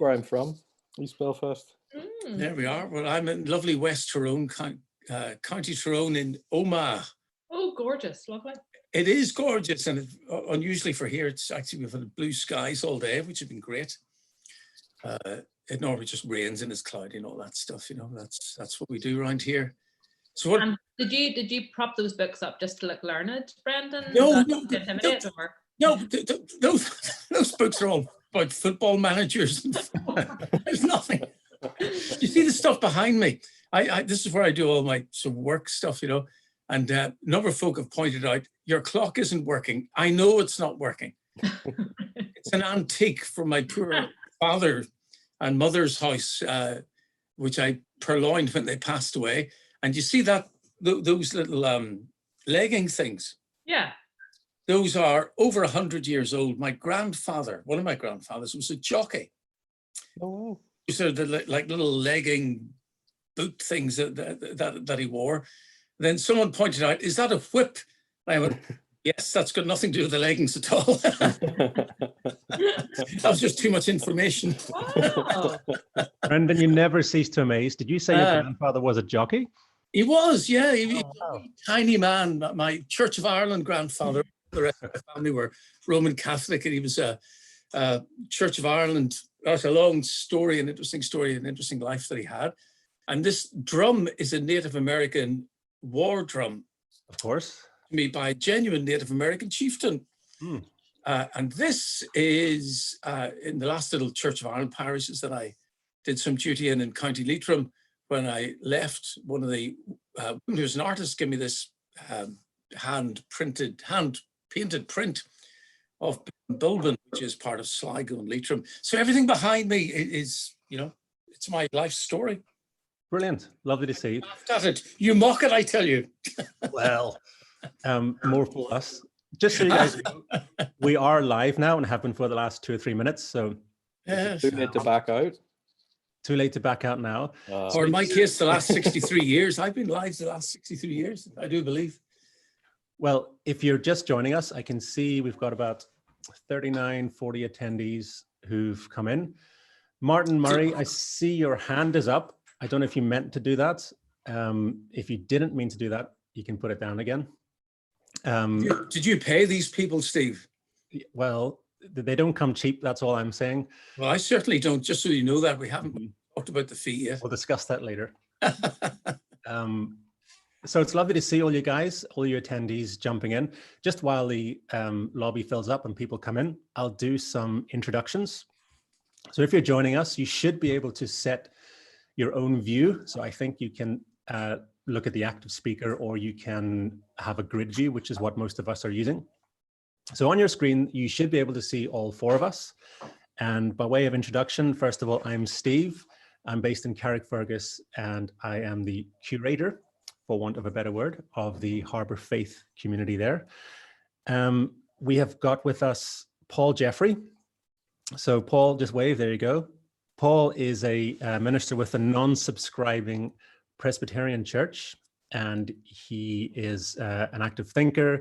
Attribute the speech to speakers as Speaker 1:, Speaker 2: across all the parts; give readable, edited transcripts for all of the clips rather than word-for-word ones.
Speaker 1: where I'm from, East Belfast.
Speaker 2: There we are. Well, I'm in lovely West Tyrone, County Tyrone in Omagh.
Speaker 3: Oh, gorgeous, lovely.
Speaker 2: It is gorgeous, and unusually for here, it's actually we've had blue skies all day, which has been great. It normally just rains and it's cloudy and all that stuff, you know. That's what we do around here. So what?
Speaker 3: And did you prop those books up just to look learned, Brendan?
Speaker 2: No, those books are all about football managers. There's nothing. You see the stuff behind me. This is where I do all my sort of work stuff, you know. And a number of folk have pointed out, your clock isn't working. I know it's not working. It's an antique from my poor father and mother's house, which I purloined when they passed away. And you see that those little legging things?
Speaker 3: Yeah.
Speaker 2: Those are over 100 years old. My grandfather, one of my grandfathers, was a jockey.
Speaker 1: Oh, wow.
Speaker 2: So like little legging boot things that he wore. Then someone pointed out, is that a whip? I went, yes, that's got nothing to do with the leggings at all. That was just too much information.
Speaker 3: Wow.
Speaker 4: Brendan, you never cease to amaze. Did you say your grandfather was a jockey?
Speaker 2: He was, yeah. He was a tiny man. My Church of Ireland grandfather, the rest of my family were Roman Catholic, and he was a Church of Ireland. That's a long story, an interesting story, an interesting life that he had. And this drum is a Native American war drum.
Speaker 4: Of course.
Speaker 2: Made by a genuine Native American chieftain. And this is in the last little Church of Ireland parishes that I did some duty in County Leitrim. When I left, one of the, who's an artist, gave me this hand-painted print of Bilbin, which is part of Sligo and Leitrim. So everything behind me is, you know, it's my life story.
Speaker 4: Brilliant. Lovely to see.
Speaker 2: At it. You mock it, I tell you.
Speaker 4: Well, more for us. Just so you guys know, we are live now and have been for the last 2 or 3 minutes. So
Speaker 1: Too late to back out.
Speaker 4: Too late to back out now.
Speaker 2: Or in my case, the last 63 years. I've been live the last 63 years, I do believe.
Speaker 4: Well, if you're just joining us, I can see we've got about 39, 40 attendees who've come in. Martin Murray, I see your hand is up. I don't know if you meant to do that. If you didn't mean to do that, you can put it down again.
Speaker 2: Did you pay these people, Steve?
Speaker 4: Well, they don't come cheap. That's all I'm saying.
Speaker 2: Well, I certainly don't. Just so you know that we haven't talked about the fee yet.
Speaker 4: We'll discuss that later. So it's lovely to see all you guys, all your attendees jumping in. Just while the lobby fills up and people come in, I'll do some introductions. So if you're joining us, you should be able to set your own view. So I think you can look at the active speaker, or you can have a grid view, which is what most of us are using. So on your screen, you should be able to see all 4 of us. And by way of introduction, first of all, I'm Steve. I'm based in Carrickfergus, and I am the curator, for want of a better word, of the Harbour Faith community there. We have got with us Paul Jeffrey. So Paul, just wave, there you go. Paul is a minister with a non-subscribing Presbyterian church, and he is an active thinker.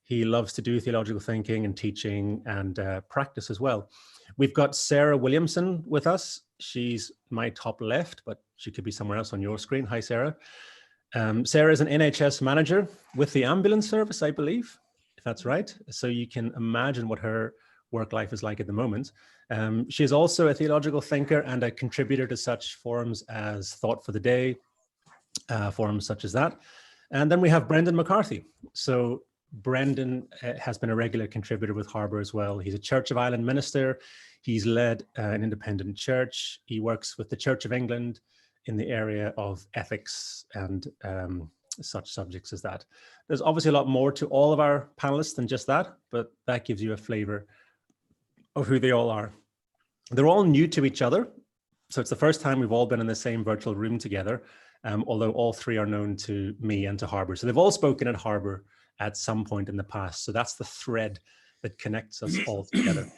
Speaker 4: He loves to do theological thinking and teaching and practice as well. We've got Sarah Williamson with us. She's my top left, but she could be somewhere else on your screen. Hi, Sarah. Sarah is an NHS manager with the ambulance service, I believe, if that's right. So you can imagine what her work life is like at the moment. She is also a theological thinker and a contributor to such forums as Thought for the Day, forums such as that. And then we have Brendan McCarthy. So Brendan has been a regular contributor with Harbour as well. He's a Church of Ireland minister. He's led an independent church. He works with the Church of England in the area of ethics and such subjects as that. There's obviously a lot more to all of our panelists than just that, but that gives you a flavor of who they all are. They're all new to each other. So it's the first time we've all been in the same virtual room together, although all 3 are known to me and to Harbour. So they've all spoken at Harbour at some point in the past. So that's the thread that connects us all together.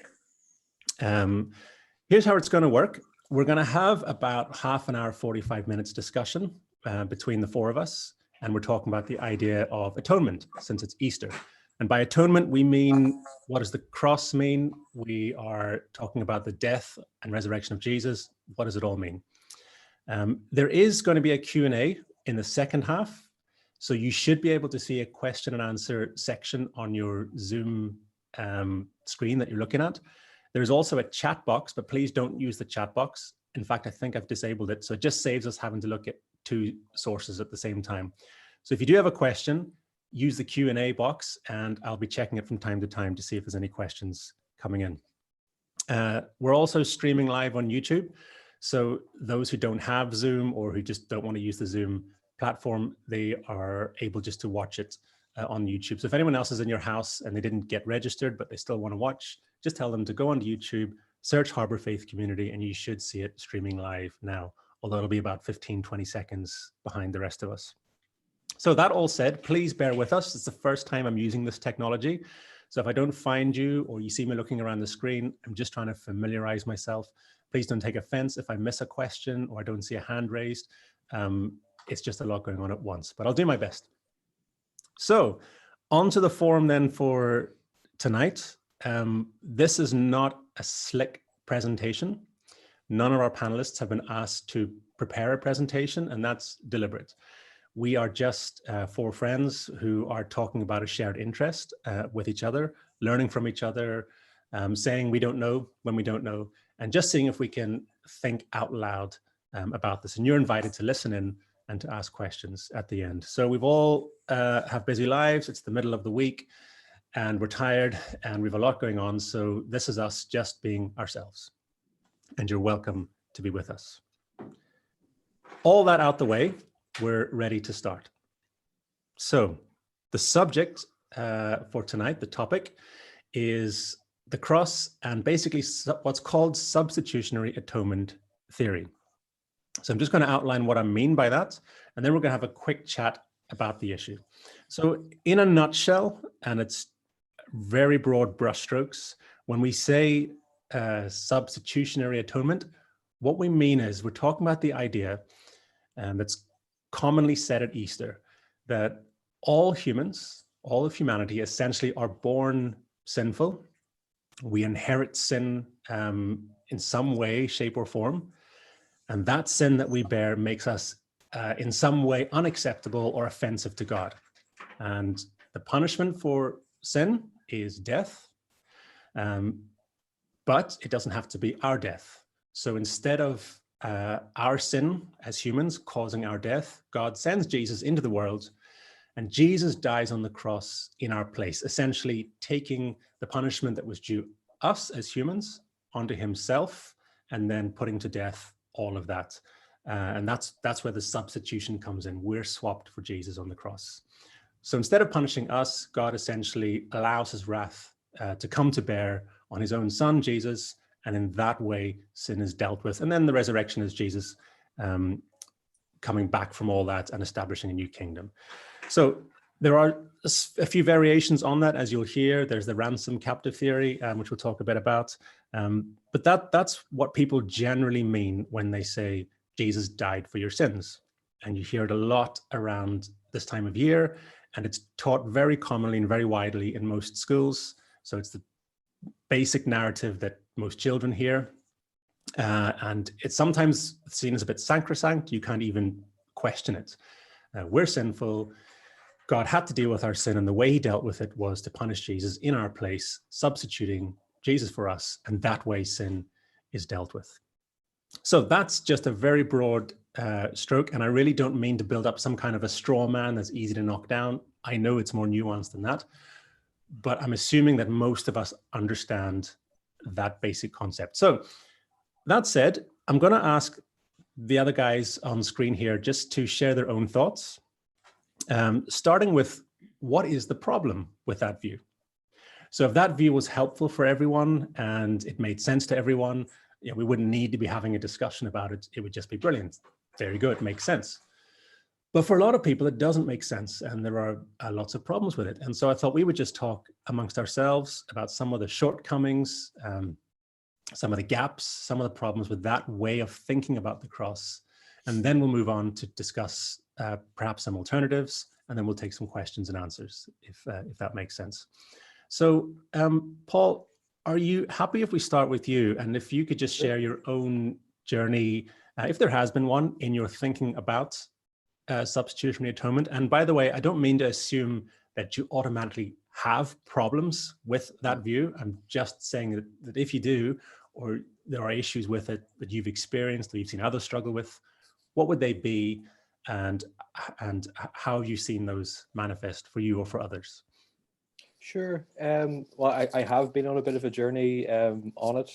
Speaker 4: Here's how it's going to work. We're going to have about half an hour, 45 minutes discussion between the 4 of us. And we're talking about the idea of atonement, since it's Easter. And by atonement, we mean, what does the cross mean? We are talking about the death and resurrection of Jesus. What does it all mean? There is going to be a Q&A in the second half. So you should be able to see a question and answer section on your Zoom screen that you're looking at. There's also a chat box, but please don't use the chat box. In fact, I think I've disabled it. So it just saves us having to look at two sources at the same time. So if you do have a question, use the Q&A box, and I'll be checking it from time to time to see if there's any questions coming in. We're also streaming live on YouTube. So those who don't have Zoom or who just don't want to use the Zoom platform, they are able just to watch it on YouTube. So if anyone else is in your house and they didn't get registered, but they still want to watch, just tell them to go onto YouTube, search Harbour Faith Community, and you should see it streaming live now, although it'll be about 15, 20 seconds behind the rest of us. So that all said, please bear with us. It's the first time I'm using this technology. So if I don't find you or you see me looking around the screen, I'm just trying to familiarize myself. Please don't take offense if I miss a question or I don't see a hand raised. It's just a lot going on at once, but I'll do my best. So on to the forum then for tonight. This is not a slick presentation. None of our panelists have been asked to prepare a presentation, and that's deliberate. We are just four friends who are talking about a shared interest with each other, learning from each other, saying we don't know when we don't know, and just seeing if we can think out loud about this. And you're invited to listen in and to ask questions at the end. So we've all have busy lives. It's the middle of the week and we're tired and we've a lot going on. So this is us just being ourselves, and you're welcome to be with us. All that out the way, we're ready to start. So the subject for tonight, the topic, is the cross and basically what's called substitutionary atonement theory. So I'm just going to outline what I mean by that, and then we're going to have a quick chat about the issue. So in a nutshell, and it's very broad brushstrokes, when we say substitutionary atonement, what we mean is we're talking about the idea that's commonly said at Easter, that all humans, all of humanity essentially are born sinful. We inherit sin in some way, shape or form. And that sin that we bear makes us in some way unacceptable or offensive to God. And the punishment for sin is death, but it doesn't have to be our death. So instead of our sin as humans causing our death, God sends Jesus into the world, and Jesus dies on the cross in our place, essentially taking the punishment that was due us as humans onto himself and then putting to death all of that. And that's where the substitution comes in. We're swapped for Jesus on the cross. So instead of punishing us, God essentially allows his wrath to come to bear on his own son, Jesus, and in that way, sin is dealt with. And then the resurrection is Jesus coming back from all that and establishing a new kingdom. So there are a few variations on that, as you'll hear. There's the ransom captive theory, which we'll talk a bit about. But that's what people generally mean when they say Jesus died for your sins. And you hear it a lot around this time of year, and it's taught very commonly and very widely in most schools. So it's the basic narrative that most children hear. And it's sometimes seen as a bit sacrosanct. You can't even question it. We're sinful. God had to deal with our sin, and the way he dealt with it was to punish Jesus in our place, substituting Jesus for us, and that way sin is dealt with. So that's just a very broad stroke, and I really don't mean to build up some kind of a straw man that's easy to knock down. I know it's more nuanced than that, but I'm assuming that most of us understand that basic concept. So that said, I'm going to ask the other guys on screen here just to share their own thoughts. Starting with, what is the problem with that view? So if that view was helpful for everyone and it made sense to everyone, we wouldn't need to be having a discussion about it. It would just be brilliant. Very good, makes sense. But for a lot of people, it doesn't make sense, and there are lots of problems with it. And so I thought we would just talk amongst ourselves about some of the shortcomings, some of the gaps, some of the problems with that way of thinking about the cross. And then we'll move on to discuss perhaps some alternatives and then we'll take some questions and answers if that makes sense. So, Paul, are you happy if we start with you? And if you could just share your own journey, if there has been one, in your thinking about substitutionary atonement. And by the way, I don't mean to assume that you automatically have problems with that view. I'm just saying that if you do, or there are issues with it that you've experienced, or you've seen others struggle with, what would they be, and how have you seen those manifest for you or for others?
Speaker 1: Sure. Well, I have been on a bit of a journey on it.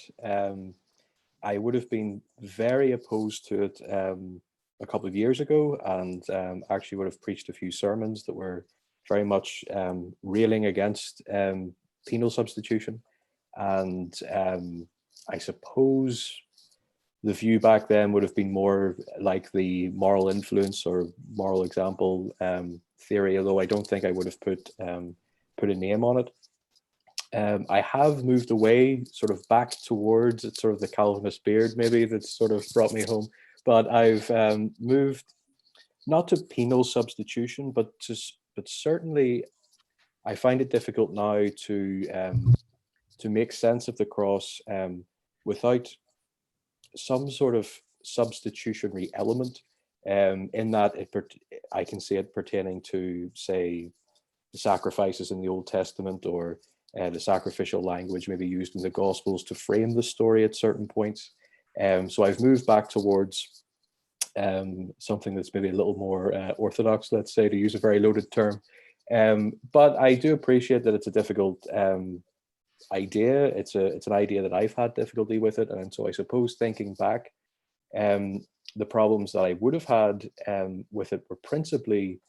Speaker 1: I would have been very opposed to it a couple of years ago, and actually would have preached a few sermons that were very much railing against penal substitution. And I suppose the view back then would have been more like the moral influence or moral example theory, although I don't think I would have put a name on it. I have moved away, sort of back towards it's sort of the Calvinist beard maybe that's sort of brought me home, but I've moved not to penal substitution, but certainly I find it difficult now to make sense of the cross without some sort of substitutionary element, in that I can see it pertaining to, say, the sacrifices in the Old Testament, or the sacrificial language maybe used in the Gospels to frame the story at certain points. So I've moved back towards something that's maybe a little more orthodox, let's say, to use a very loaded term. But I do appreciate that it's a difficult idea. It's an idea that I've had difficulty with it, and so I suppose thinking back, the problems that I would have had with it were principally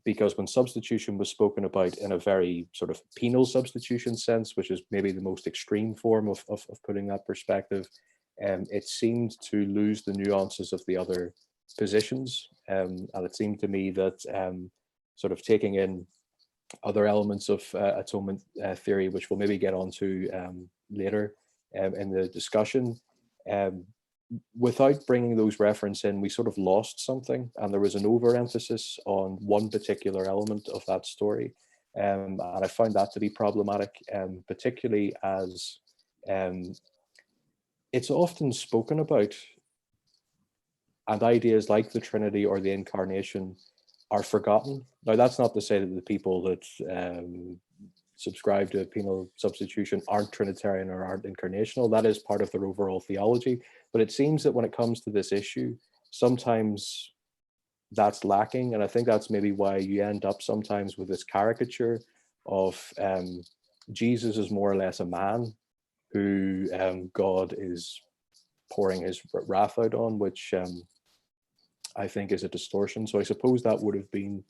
Speaker 1: because when substitution was spoken about in a very sort of penal substitution sense, which is maybe the most extreme form of putting that perspective, it seemed to lose the nuances of the other positions, and it seemed to me that sort of taking in other elements of atonement theory, which we'll maybe get onto later in the discussion, without bringing those reference in, we sort of lost something, and there was an overemphasis on one particular element of that story, and I found that to be problematic, particularly as it's often spoken about, and ideas like the Trinity or the Incarnation are forgotten. Now, that's not to say that the people that subscribe to penal substitution aren't Trinitarian or aren't incarnational. That is part of their overall theology. But it seems that when it comes to this issue, sometimes that's lacking. And I think that's maybe why you end up sometimes with this caricature of Jesus as more or less a man who God is pouring his wrath out on, which I think is a distortion. So I suppose that would have been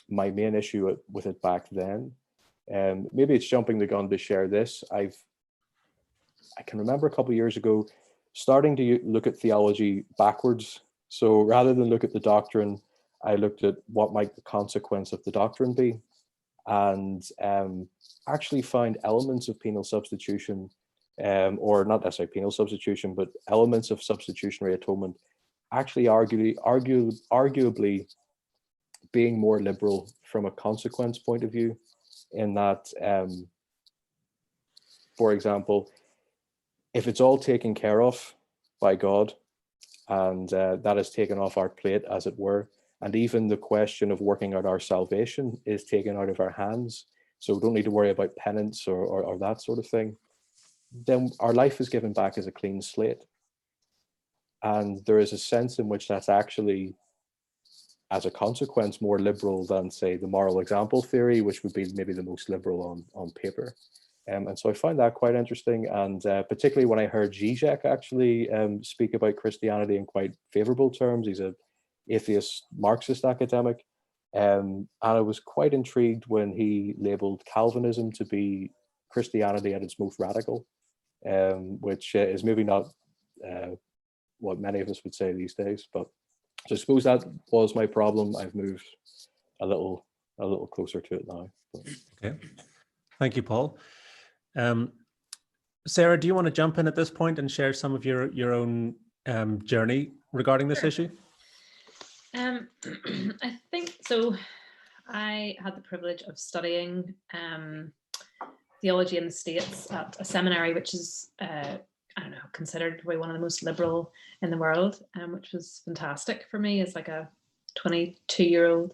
Speaker 1: my main issue with it back then. Maybe it's jumping the gun to share this. I can remember a couple of years ago starting to look at theology backwards. So rather than look at the doctrine, I looked at what might the consequence of the doctrine be, and actually find elements of penal substitution, or not necessarily penal substitution, but elements of substitutionary atonement actually arguably being more liberal from a consequence point of view, in that, for example, if it's all taken care of by God, and that is taken off our plate, as it were, and even the question of working out our salvation is taken out of our hands, so we don't need to worry about penance or that sort of thing, then our life is given back as a clean slate. And there is a sense in which that's actually, as a consequence, more liberal than, say, the moral example theory, which would be maybe the most liberal on paper. And so I find that quite interesting. And particularly when I heard Zizek actually speak about Christianity in quite favorable terms. He's an atheist Marxist academic. And I was quite intrigued when he labeled Calvinism to be Christianity at its most radical, which is maybe not what many of us would say these days. But so I suppose that was my problem. I've moved a little closer to it now.
Speaker 4: Okay, thank you, Paul. Sarah, do you want to jump in at this point and share some of your own journey regarding this issue?
Speaker 3: I think so. I had the privilege of studying theology in the States at a seminary, which is, I don't know, considered probably one of the most liberal in the world, which was fantastic for me as like a 22-year-old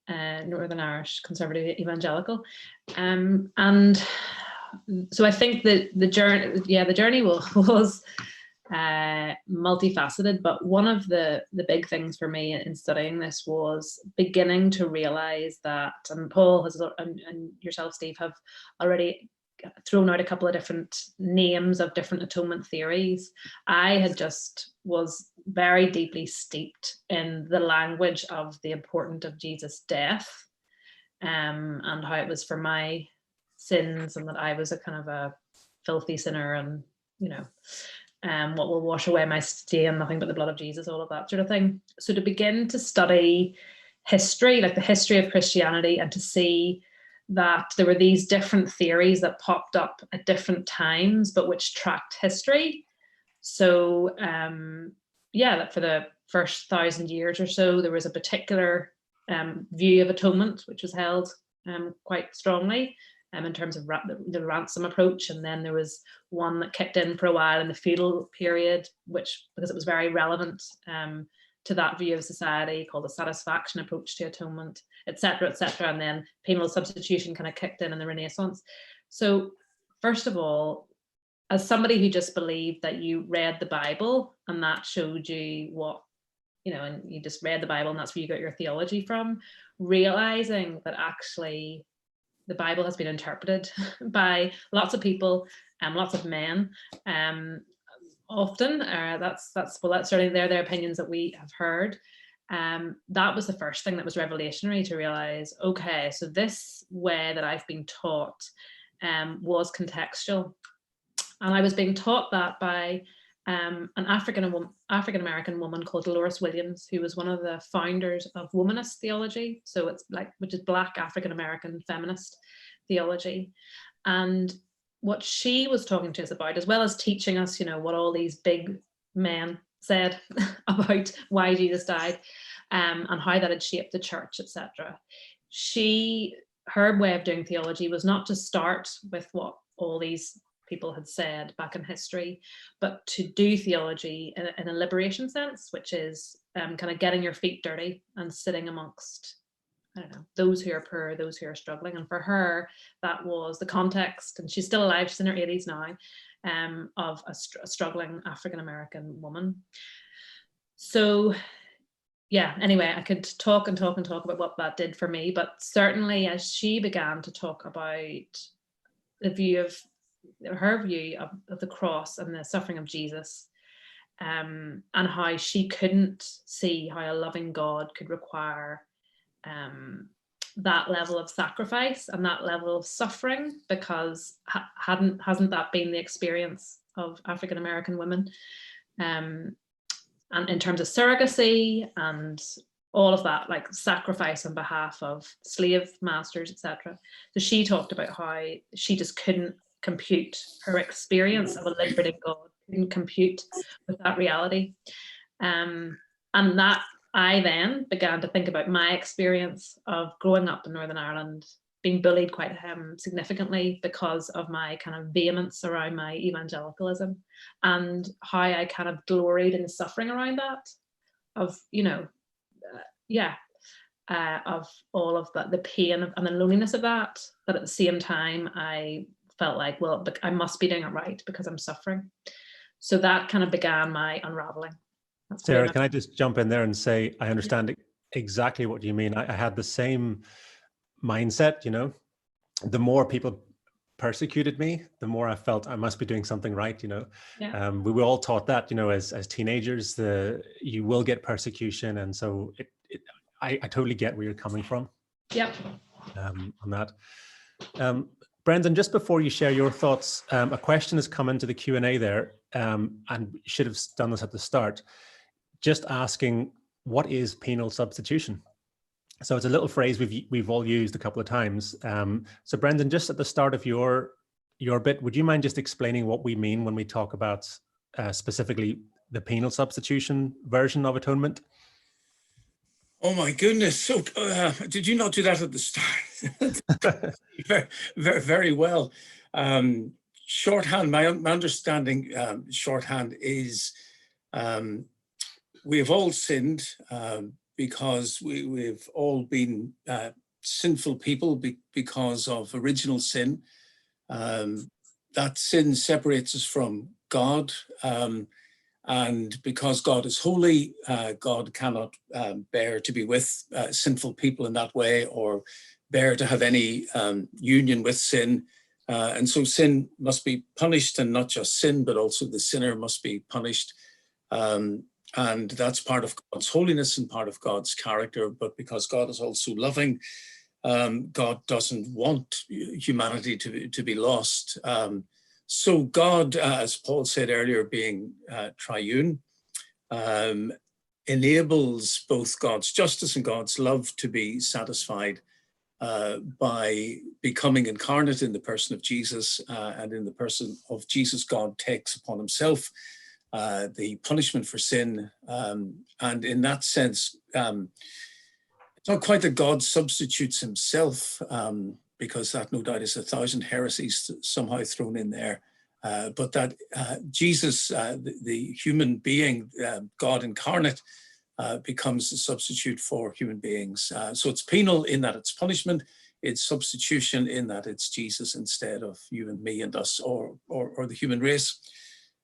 Speaker 3: Northern Irish conservative evangelical. And so I think that the journey was multifaceted, but one of the big things for me in studying this was beginning to realize that, and Paul has and yourself, Steve, have already thrown out a couple of different names of different atonement theories. I had just was very deeply steeped in the language of the importance of Jesus' death, and how it was for my sins, and that I was a kind of a filthy sinner, and what will wash away my stain, nothing but the blood of Jesus, all of that sort of thing. So to begin to study history, like the history of Christianity, and to see that there were these different theories that popped up at different times, but which tracked history. So that for the first 1,000 years or so, there was a particular view of atonement, which was held quite strongly. In terms of the ransom approach, and then there was one that kicked in for a while in the feudal period, which, because it was very relevant to that view of society, called the satisfaction approach to atonement, etc., and then penal substitution kind of kicked in the Renaissance. So first of all, as somebody who just believed that you read the Bible and that showed you what, and you just read the Bible and that's where you got your theology from, realizing that actually the Bible has been interpreted by lots of people, lots of men, often. That's certainly their opinions that we have heard. That was the first thing that was revolutionary, to realize, okay, so this way that I've been taught was contextual, and I was being taught that by an African-American woman called Dolores Williams, who was one of the founders of womanist theology. So it's which is Black African-American feminist theology. And what she was talking to us about, as well as teaching us, what all these big men said about why Jesus died, and how that had shaped the church, etc. Her way of doing theology was not to start with what all these people had said back in history, but to do theology in a liberation sense, which is kind of getting your feet dirty and sitting amongst, those who are poor, those who are struggling. And for her, that was the context, and she's still alive, she's in her 80s now, of a struggling African-American woman. So anyway, I could talk about what that did for me, but certainly as she began to talk about her view of the cross and the suffering of Jesus, and how she couldn't see how a loving God could require that level of sacrifice and that level of suffering, because hasn't that been the experience of African-American women, and in terms of surrogacy and all of that, like sacrifice on behalf of slave masters, etc. So she talked about how she just couldn't compute, her experience of a liberating God couldn't compute with that reality, and that I then began to think about my experience of growing up in Northern Ireland, being bullied quite significantly because of my kind of vehemence around my evangelicalism, and how I kind of gloried in the suffering around that, of of all of that, the pain and the loneliness of that. But at the same time, I felt like, well, I must be doing it right because I'm suffering. So that kind of began my unraveling.
Speaker 4: Sarah, can I just jump in there and say, I understand exactly what you mean. I had the same mindset, the more people persecuted me, the more I felt I must be doing something right,
Speaker 3: Yeah.
Speaker 4: We were all taught that, as teenagers, you will get persecution. And so I totally get where you're coming from.
Speaker 3: Yep.
Speaker 4: On that. Brendan, just before you share your thoughts, a question has come into the Q&A there, and should have done this at the start, just asking, what is penal substitution? So it's a little phrase we've all used a couple of times. So Brendan, just at the start of your bit, would you mind just explaining what we mean when we talk about specifically the penal substitution version of atonement?
Speaker 2: Oh my goodness. So did you not do that at the start? very, very, very well. Shorthand, my understanding, shorthand is we have all sinned because we've all been sinful people because of original sin. That sin separates us from God. And because God is holy, God cannot bear to be with sinful people in that way, or bear to have any union with sin. And so sin must be punished, and not just sin, but also the sinner must be punished. And that's part of God's holiness and part of God's character. But because God is also loving, God doesn't want humanity to be lost. So God, as Paul said earlier, being triune, enables both God's justice and God's love to be satisfied by becoming incarnate in the person of Jesus, and in the person of Jesus, God takes upon himself the punishment for sin. And in that sense, it's not quite that God substitutes himself, because that no doubt is 1,000 heresies somehow thrown in there, but that Jesus, the human being, God incarnate, becomes a substitute for human beings. So it's penal in that it's punishment, it's substitution in that it's Jesus instead of you and me and us, or the human race.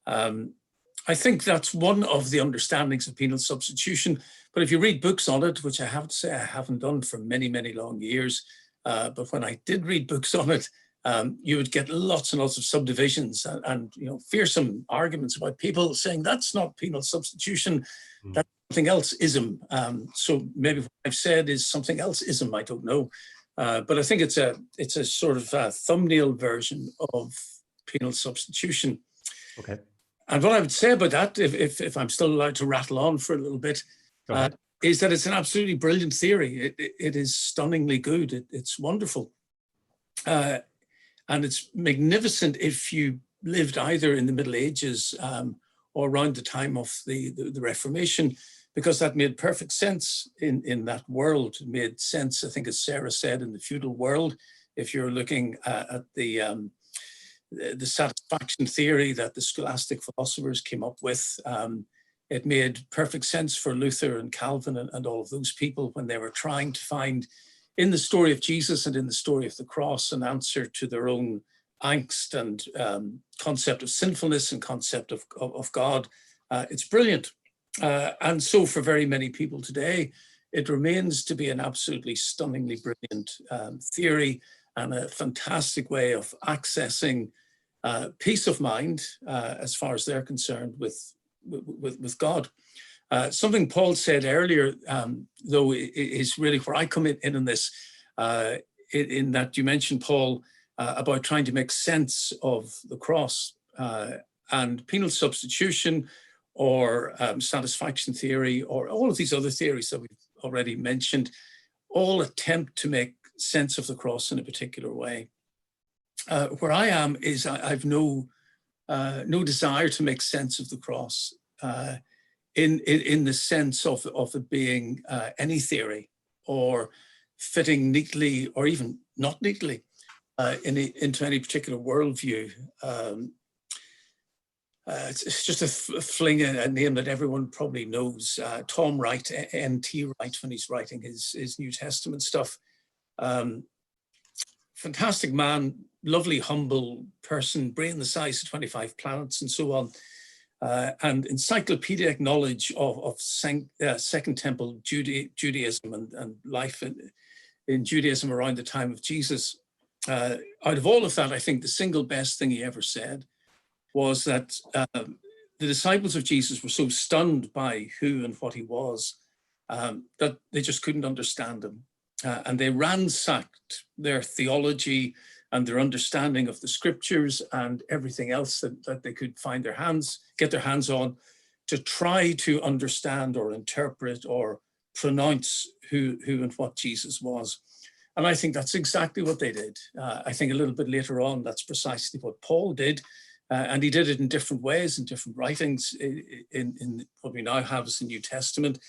Speaker 2: I think that's one of the understandings of penal substitution. But if you read books on it, which I have to say I haven't done for many, many long years, but when I did read books on it, you would get lots and lots of subdivisions and fearsome arguments about people saying that's not penal substitution, that's something else ism. So maybe what I've said is something else ism, I don't know. But I think it's a sort of a thumbnail version of penal substitution.
Speaker 4: Okay.
Speaker 2: And what I would say about that, if I'm still allowed to rattle on for a little bit, is that it's an absolutely brilliant theory. It is stunningly good. It's wonderful. And it's magnificent if you lived either in the Middle Ages or around the time of the Reformation, because that made perfect sense in that world. It made sense, I think, as Sarah said, in the feudal world. If you're looking at the satisfaction theory that the scholastic philosophers came up with, it made perfect sense for Luther and Calvin and all of those people when they were trying to find in the story of Jesus and in the story of the cross an answer to their own angst and concept of sinfulness and concept of God. It's brilliant. And so for very many people today, it remains to be an absolutely stunningly brilliant theory and a fantastic way of accessing peace of mind as far as they're concerned with God. Something Paul said earlier, though, is really where I come in this, in that you mentioned, Paul, about trying to make sense of the cross, and penal substitution or satisfaction theory or all of these other theories that we've already mentioned, all attempt to make sense of the cross in a particular way. Where I am is I've no desire to make sense of the cross in the sense of it being any theory or fitting neatly or even not neatly into any particular worldview. It's just a fling a name that everyone probably knows, Tom Wright, N.T. Wright, when he's writing his New Testament stuff. Fantastic man, lovely, humble person, brain the size of 25 planets and so on. And encyclopedic knowledge of Second Temple Judaism and life in Judaism around the time of Jesus. Out of all of that, I think the single best thing he ever said was that the disciples of Jesus were so stunned by who and what he was that they just couldn't understand him. And they ransacked their theology and their understanding of the scriptures and everything else that they could get their hands on to try to understand or interpret or pronounce who and what Jesus was. And I think that's exactly what they did. I think a little bit later on, that's precisely what Paul did. And he did it in different ways, in different writings, in what we now have as the New Testament,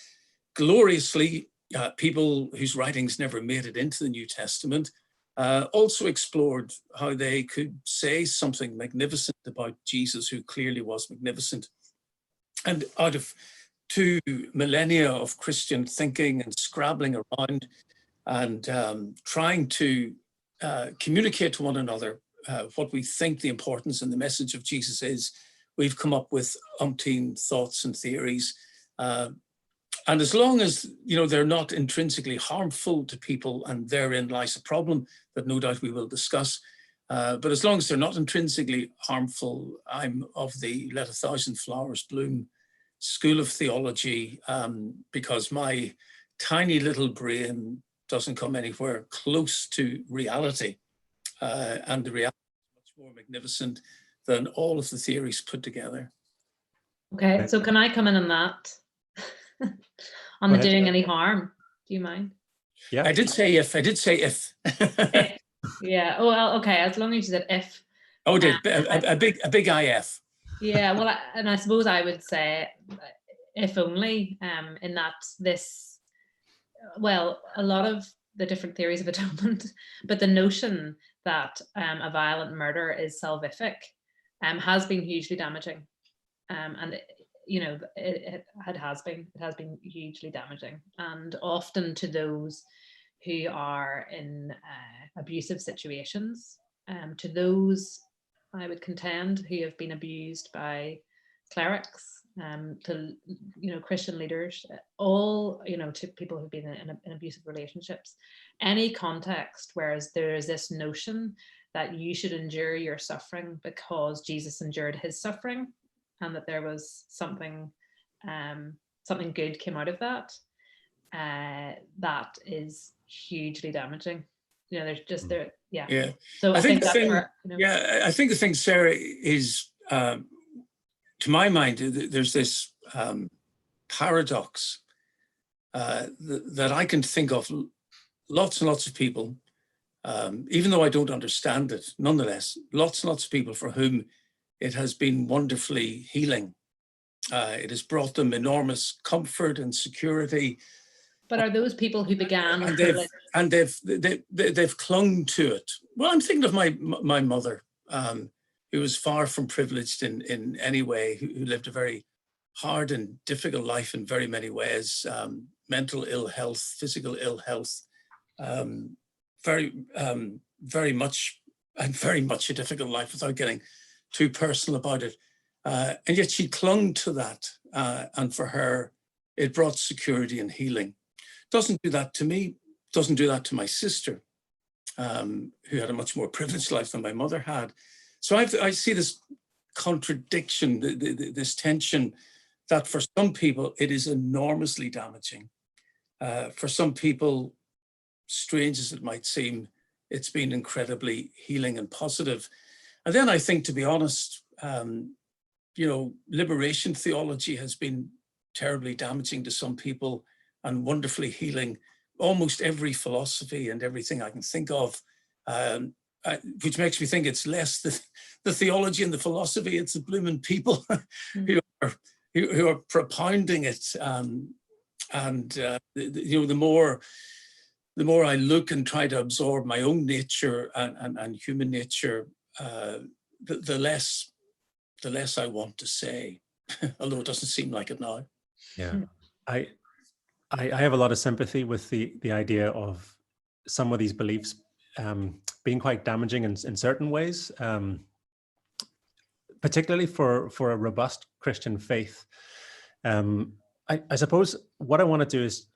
Speaker 2: gloriously people whose writings never made it into the New Testament, also explored how they could say something magnificent about Jesus, who clearly was magnificent. And out of 2 millennia of Christian thinking and scrabbling around and trying to communicate to one another what we think the importance and the message of Jesus is, we've come up with umpteen thoughts and theories. And as long as, they're not intrinsically harmful to people, and therein lies a problem that no doubt we will discuss, but as long as they're not intrinsically harmful, I'm of the let a thousand flowers bloom school of theology, because my tiny little brain doesn't come anywhere close to reality. And the reality is much more magnificent than all of the theories put together.
Speaker 3: Okay, so can I come in on that? On the doing any harm? Do you mind?
Speaker 4: Yeah.
Speaker 2: I did say if.
Speaker 3: If. Yeah. Oh, well, okay. As long as you said if.
Speaker 2: Oh, a big IF.
Speaker 3: Yeah. Well, and I suppose I would say if only, in that this, well, a lot of the different theories of atonement, but the notion that a violent murder is salvific has been hugely damaging, and it has been hugely damaging, and often to those who are in abusive situations, to those, I would contend, who have been abused by clerics, to Christian leaders, all to people who've been in abusive relationships, any context whereas there is this notion that you should endure your suffering because Jesus endured his suffering, and that there was something good came out of that, that is hugely damaging. There's just there, yeah.
Speaker 2: Yeah.
Speaker 3: So I think that's where,
Speaker 2: yeah, I think the thing, Sarah, is to my mind, there's this paradox that I can think of lots and lots of people, even though I don't understand it, nonetheless, lots and lots of people for whom it has been wonderfully healing. It has brought them enormous comfort and security.
Speaker 3: But are those people who began
Speaker 2: and they've clung to it? Well, I'm thinking of my mother, who was far from privileged in any way, who lived a very hard and difficult life in very many ways, mental ill health, physical ill health, very much a difficult life without getting too personal about it. And yet she clung to that. And for her, it brought security and healing. Doesn't do that to me, doesn't do that to my sister, who had a much more privileged life than my mother had. So I see this contradiction, this tension, that for some people it is enormously damaging. For some people, strange as it might seem, it's been incredibly healing and positive. And then I think, to be honest, liberation theology has been terribly damaging to some people and wonderfully healing. Almost every philosophy and everything I can think of, which makes me think it's less the theology and the philosophy, it's the blooming people who are propounding it. The more I look and try to absorb my own nature and human nature, the less I want to say, although it doesn't seem like it now.
Speaker 4: Yeah, I have a lot of sympathy with the idea of some of these beliefs being quite damaging in certain ways, particularly for a robust Christian faith. I suppose what I want to do is,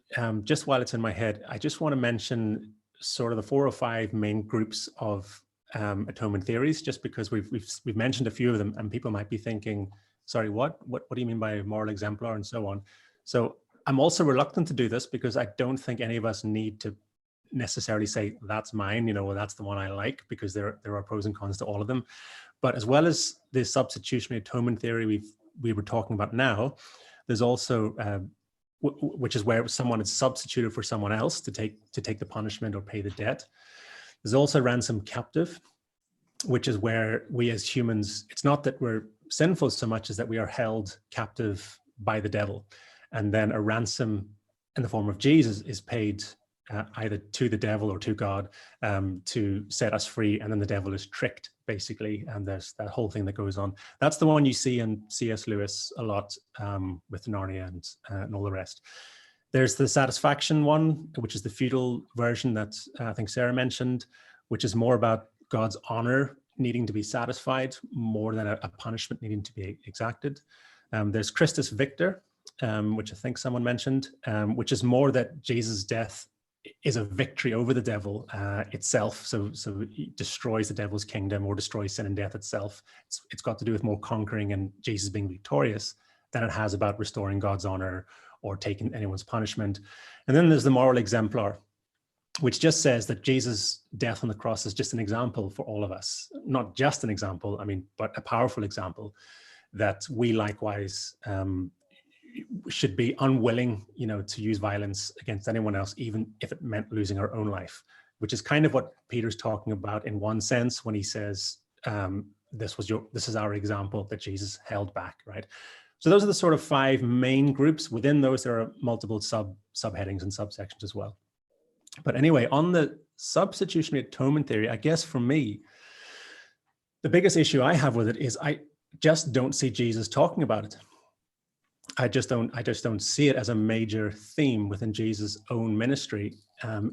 Speaker 4: just while it's in my head, I just want to mention sort of the 4 or 5 main groups of atonement theories, just because we've mentioned a few of them, and people might be thinking, sorry, what do you mean by moral exemplar and so on? So I'm also reluctant to do this because I don't think any of us need to necessarily say that's mine, that's the one I like, because there are pros and cons to all of them. But as well as the substitutionary atonement theory we were talking about now, there's also which is where someone is substituted for someone else to take the punishment or pay the debt. There's also ransom captive, which is where we as humans, it's not that we're sinful so much as that we are held captive by the devil, and then a ransom in the form of Jesus is paid either to the devil or to God to set us free, and then the devil is tricked, basically, and there's that whole thing that goes on. That's the one you see in C.S. Lewis a lot with Narnia and all the rest. There's the satisfaction one, which is the feudal version that I think Sarah mentioned, which is more about God's honor needing to be satisfied more than a punishment needing to be exacted. There's Christus Victor, which I think someone mentioned, which is more that Jesus' death is a victory over the devil itself. So he destroys the devil's kingdom or destroys sin and death itself. It's got to do with more conquering and Jesus being victorious than it has about restoring God's honor or taking anyone's punishment. And then there's the moral exemplar, which just says that Jesus' death on the cross is just an example for all of us. Not just an example, I mean, but a powerful example that we likewise should be unwilling, to use violence against anyone else, even if it meant losing our own life, which is kind of what Peter's talking about in one sense when he says, this is our example that Jesus held back, right? So those are the sort of 5 main groups. Within those, there are multiple subheadings and subsections as well. But anyway, on the substitutionary atonement theory, I guess for me, the biggest issue I have with it is I just don't see Jesus talking about it. I just don't see it as a major theme within Jesus' own ministry.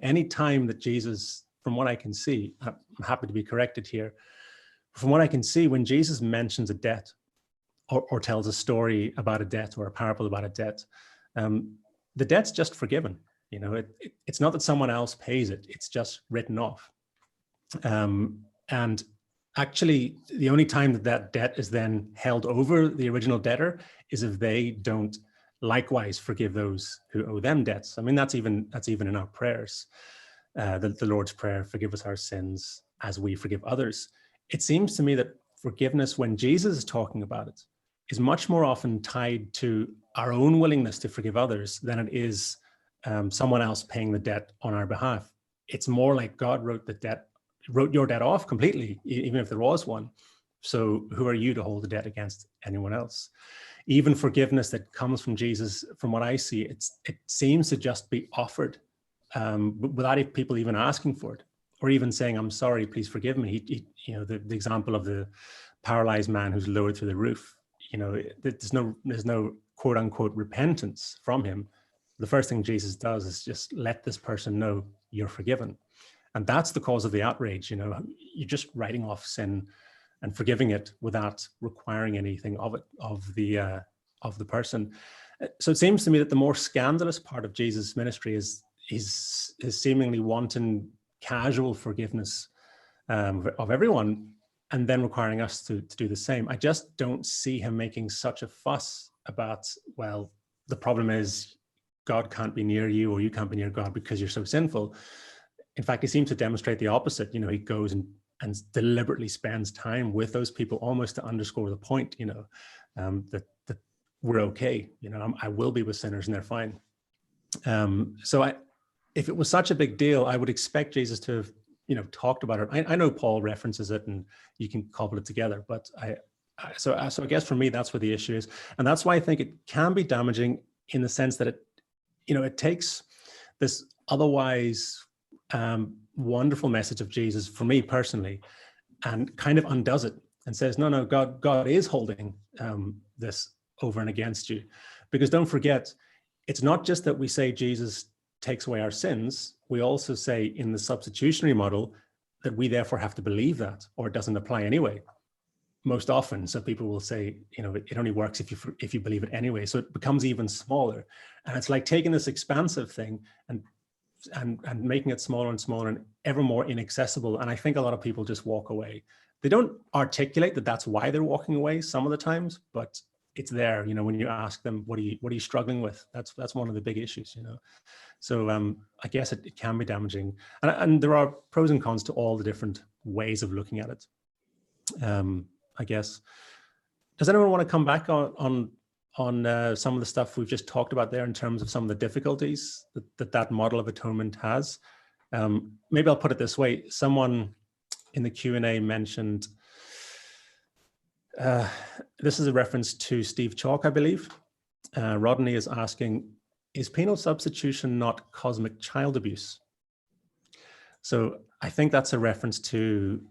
Speaker 4: Any time that Jesus, from what I can see, I'm happy to be corrected here, from what I can see, when Jesus mentions a debt or tells a story about a debt or a parable about a debt, the debt's just forgiven. It's not that someone else pays it, it's just written off. And actually, the only time that debt is then held over the original debtor is if they don't likewise forgive those who owe them debts. I mean, that's even in our prayers. The Lord's Prayer, forgive us our sins as we forgive others. It seems to me that forgiveness, when Jesus is talking about it, is much more often tied to our own willingness to forgive others than it is someone else paying the debt on our behalf. It's more like God wrote your debt off completely, even if there was one. So who are you to hold the debt against anyone else? Even forgiveness that comes from Jesus, from what I see, it seems to just be offered without people even asking for it, or even saying, I'm sorry, please forgive me. The example of the paralyzed man who's lowered through the roof, there's no quote unquote repentance from him. The first thing Jesus does is just let this person know you're forgiven. And that's the cause of the outrage. You're just writing off sin and forgiving it without requiring anything of it, of the person. So it seems to me that the more scandalous part of Jesus' ministry is his seemingly wanton, casual forgiveness of everyone, and then requiring us to do the same. I just don't see him making such a fuss about, well, the problem is God can't be near you, or you can't be near God because you're so sinful. In fact, he seems to demonstrate the opposite. He goes and deliberately spends time with those people, almost to underscore the point, that we're okay. I will be with sinners and they're fine. So if it was such a big deal, I would expect Jesus to have, talked about it. I know Paul references it and you can cobble it together, but so I guess for me, that's where the issue is. And that's why I think it can be damaging in the sense that it takes this otherwise wonderful message of Jesus, for me personally, and kind of undoes it and says, no, God is holding this over and against you. Because don't forget, it's not just that we say Jesus takes away our sins. We also say in the substitutionary model that we therefore have to believe that, or it doesn't apply anyway. Most often, so people will say, it only works if you believe it anyway. So it becomes even smaller, and it's like taking this expansive thing and making it smaller and smaller and ever more inaccessible. And I think a lot of people just walk away. They don't articulate that that's why they're walking away some of the times, but it's there. When you ask them, what are you struggling with? That's one of the big issues. So I guess it can be damaging, and there are pros and cons to all the different ways of looking at it. I guess. Does anyone want to come back on some of the stuff we've just talked about there in terms of some of the difficulties that model of atonement has? Maybe I'll put it this way. Someone in the Q&A mentioned, this is a reference to Steve Chalk, I believe. Rodney is asking, is penal substitution not cosmic child abuse? So I think that's a reference to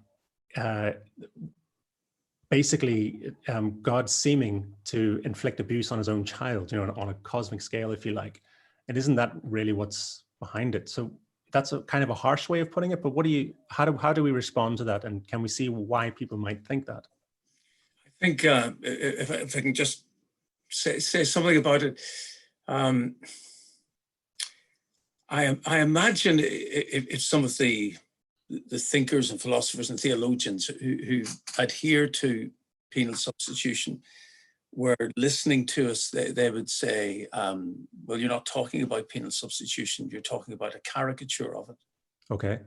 Speaker 4: basically God seeming to inflict abuse on his own child, on a cosmic scale, if you like. And isn't that really what's behind it? So that's a kind of a harsh way of putting it, but how do we respond to that? And can we see why people might think that?
Speaker 2: I think if I can just say something about it, I imagine if some of the thinkers and philosophers and theologians who adhere to penal substitution were listening to us, they would say, well, you're not talking about penal substitution, you're talking about a caricature of it. Okay.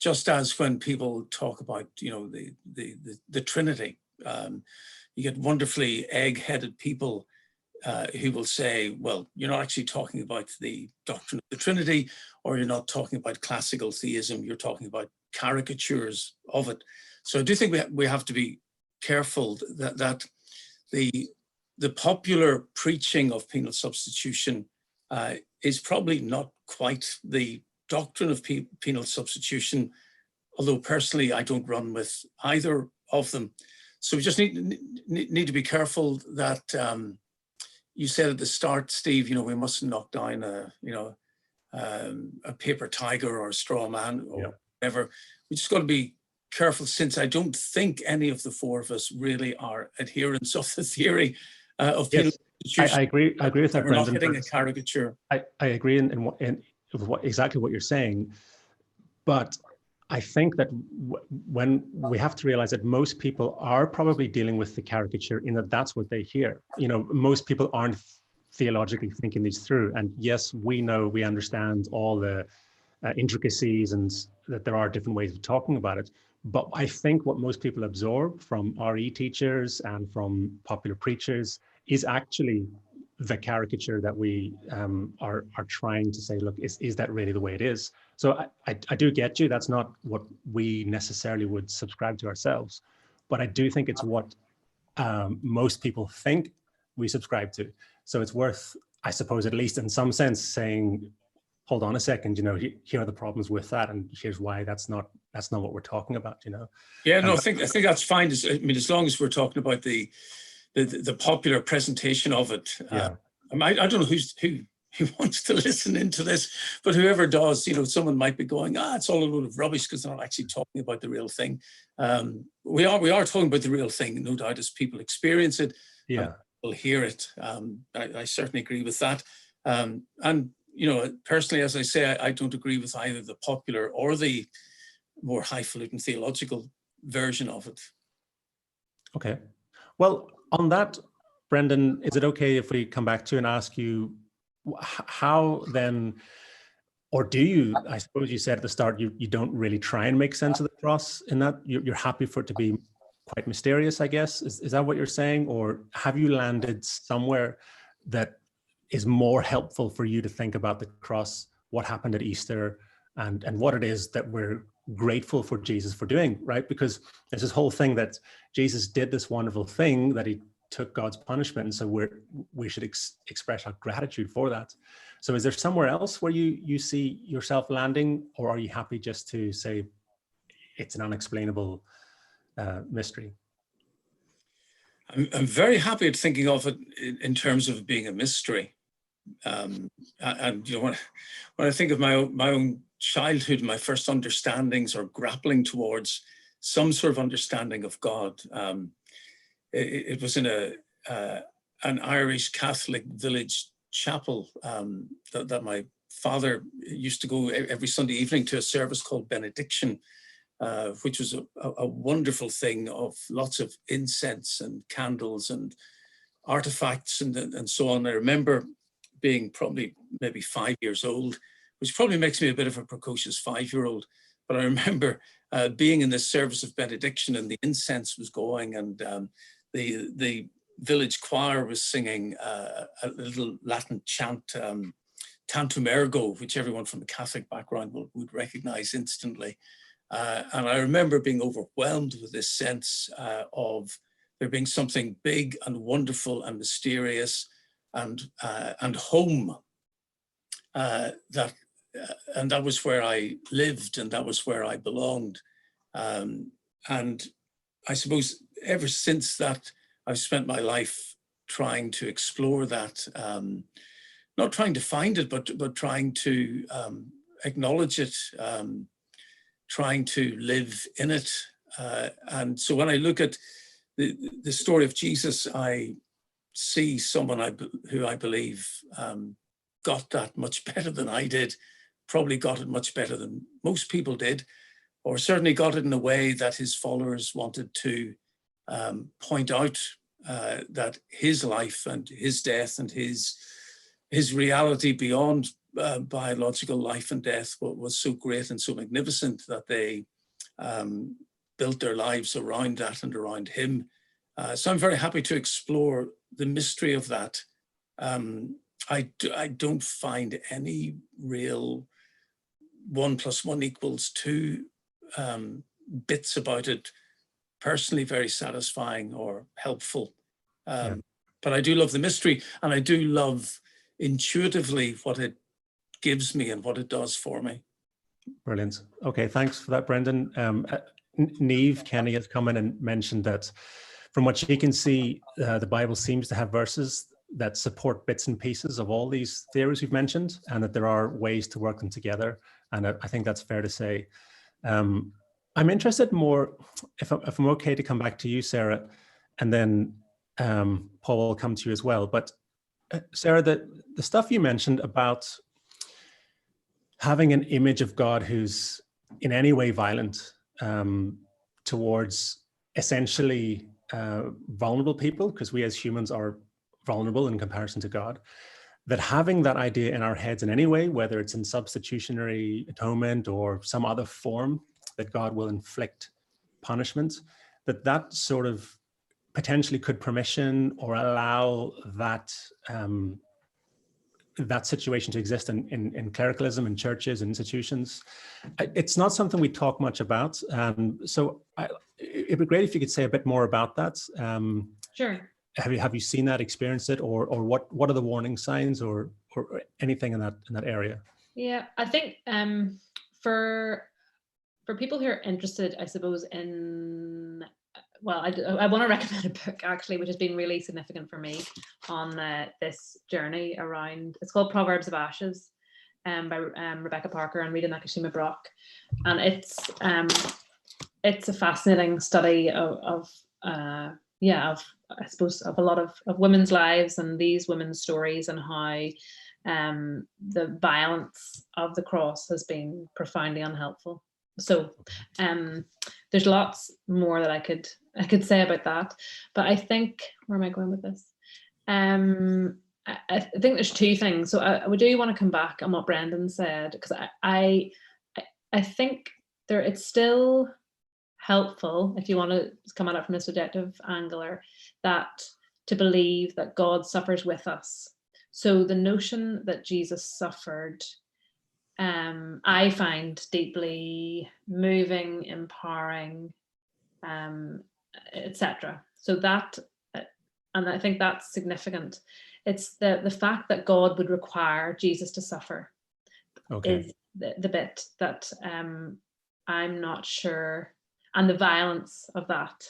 Speaker 2: Just as when people talk about, the Trinity, you get wonderfully egg-headed people who will say, well, you're not actually talking about the doctrine of the Trinity, or you're not talking about classical theism, you're talking about caricatures of it. So I do think we have to be careful that the popular preaching of penal substitution is probably not quite the doctrine of penal substitution, although personally I don't run with either of them. So we just need to be careful that you said at the start, Steve, we mustn't knock down a paper tiger or a straw man or whatever. We just got to be careful, since I don't think any of the four of us really are adherents of the theory of penal substitution.
Speaker 4: I agree with that,
Speaker 2: We're
Speaker 4: Brendan.
Speaker 2: not hitting a caricature.
Speaker 4: I agree in exactly what you're saying, but I think that when we have to realize that most people are probably dealing with the caricature in that that's what they hear. Most people aren't theologically thinking these through. And yes, we understand all the intricacies and that there are different ways of talking about it. But I think what most people absorb from RE teachers and from popular preachers is actually the caricature that we are trying to say, look, is that really the way it is? So I do get you. That's not what we necessarily would subscribe to ourselves. But I do think it's what most people think we subscribe to. So it's worth, I suppose, at least in some sense, saying, hold on a second, here are the problems with that, and here's why that's not what we're talking about,
Speaker 2: Yeah, no, I think that's fine. As long as we're talking about the popular presentation of it.
Speaker 4: Yeah.
Speaker 2: I don't know who wants to listen into this, but whoever does, someone might be going, it's all a load of rubbish because they're not actually talking about the real thing. We are talking about the real thing, no doubt, as people experience it.
Speaker 4: Yeah.
Speaker 2: People hear it. I certainly agree with that. And personally, as I say, I don't agree with either the popular or the more highfalutin theological version of it.
Speaker 4: Okay. Well, on that, Brendan, is it okay if we come back to you and ask you how then, or do you, I suppose you said at the start, you don't really try and make sense of the cross in that you're happy for it to be quite mysterious, I guess. Is that what you're saying? Or have you landed somewhere that is more helpful for you to think about the cross, what happened at Easter, and what it is that we're grateful for Jesus for doing, right? Because there's this whole thing that Jesus did this wonderful thing, that he took God's punishment, and so we should express our gratitude for that. So is there somewhere else where you see yourself landing, or are you happy just to say it's an unexplainable mystery?
Speaker 2: I'm very happy at thinking of it in terms of being a mystery. And when I think of my own childhood, my first understandings or grappling towards some sort of understanding of God, it was in an Irish Catholic village chapel that my father used to go every Sunday evening to a service called Benediction, which was a wonderful thing of lots of incense and candles and artifacts and so on. I remember being probably maybe 5 years old, which probably makes me a bit of a precocious 5-year-old. But I remember being in this service of benediction, and the incense was going, and the village choir was singing a little Latin chant, Tantum Ergo, which everyone from the Catholic background would recognize instantly. And I remember being overwhelmed with this sense of there being something big and wonderful and mysterious and home and that was where I lived, and that was where I belonged. And I suppose ever since that, I've spent my life trying to explore that, not trying to find it, but trying to acknowledge it, trying to live in it. And so when I look at the story of Jesus, I see someone who I believe got that much better than I did, probably got it much better than most people did, or certainly got it in a way that his followers wanted to point out that his life and his death and his reality beyond biological life and death was so great and so magnificent that they built their lives around that and around him. So I'm very happy to explore the mystery of that. I don't find any real 1 + 1 = 2 bits about it personally very satisfying or helpful. But I do love the mystery, and I do love intuitively what it gives me and what it does for me.
Speaker 4: Brilliant. Okay, thanks for that, Brendan. Niamh Kenny has come in and mentioned that from what she can see, the Bible seems to have verses that support bits and pieces of all these theories we've mentioned, and that there are ways to work them together. And I think that's fair to say. I'm interested more, if I'm okay to come back to you, Sarah, and then Paul will come to you as well. But Sarah, the stuff you mentioned about having an image of God who's in any way violent towards essentially vulnerable people, because we as humans are vulnerable in comparison to God, that having that idea in our heads in any way, whether it's in substitutionary atonement or some other form, that God will inflict punishment, that sort of potentially could permission or allow that that situation to exist in clericalism, in churches, and institutions. It's not something we talk much about. So it'd be great if you could say a bit more about that.
Speaker 3: Sure.
Speaker 4: Have you seen that, experienced it, or what are the warning signs or anything in that area?
Speaker 3: Yeah, I think for people who are interested, I suppose, in, well, I want to recommend a book actually, which has been really significant for me on this journey around. It's called Proverbs of Ashes, by Rebecca Parker and Rita Nakashima Brock, and it's a fascinating study of I suppose of a lot of women's lives and these women's stories, and how the violence of the cross has been profoundly unhelpful. So there's lots more that I could say about that, but I think, where am I going with this? I think there's two things. So I do want to come back on what Brendan said, because I think it's still helpful, if you want to come at it from a subjective angle, that to believe that God suffers with us. So the notion that Jesus suffered, I find deeply moving, empowering, etc. So that, and I think that's significant. It's the fact that God would require Jesus to suffer, is the bit that I'm not sure, and the violence of that,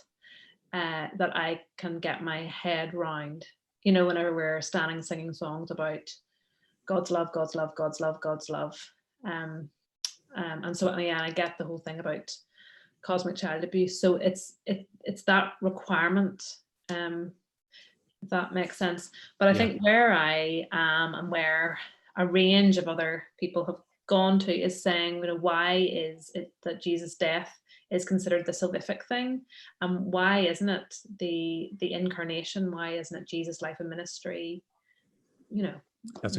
Speaker 3: that I can get my head round. You know, whenever we're standing singing songs about God's love, God's love, God's love, God's love. And so, yeah, I get the whole thing about cosmic child abuse. So it's that requirement, if that makes sense. But I think where I am, and where a range of other people have gone to, is saying, you know, why is it that Jesus' death is considered the salvific thing, and why isn't it the incarnation? Why isn't it Jesus' life and ministry? You know,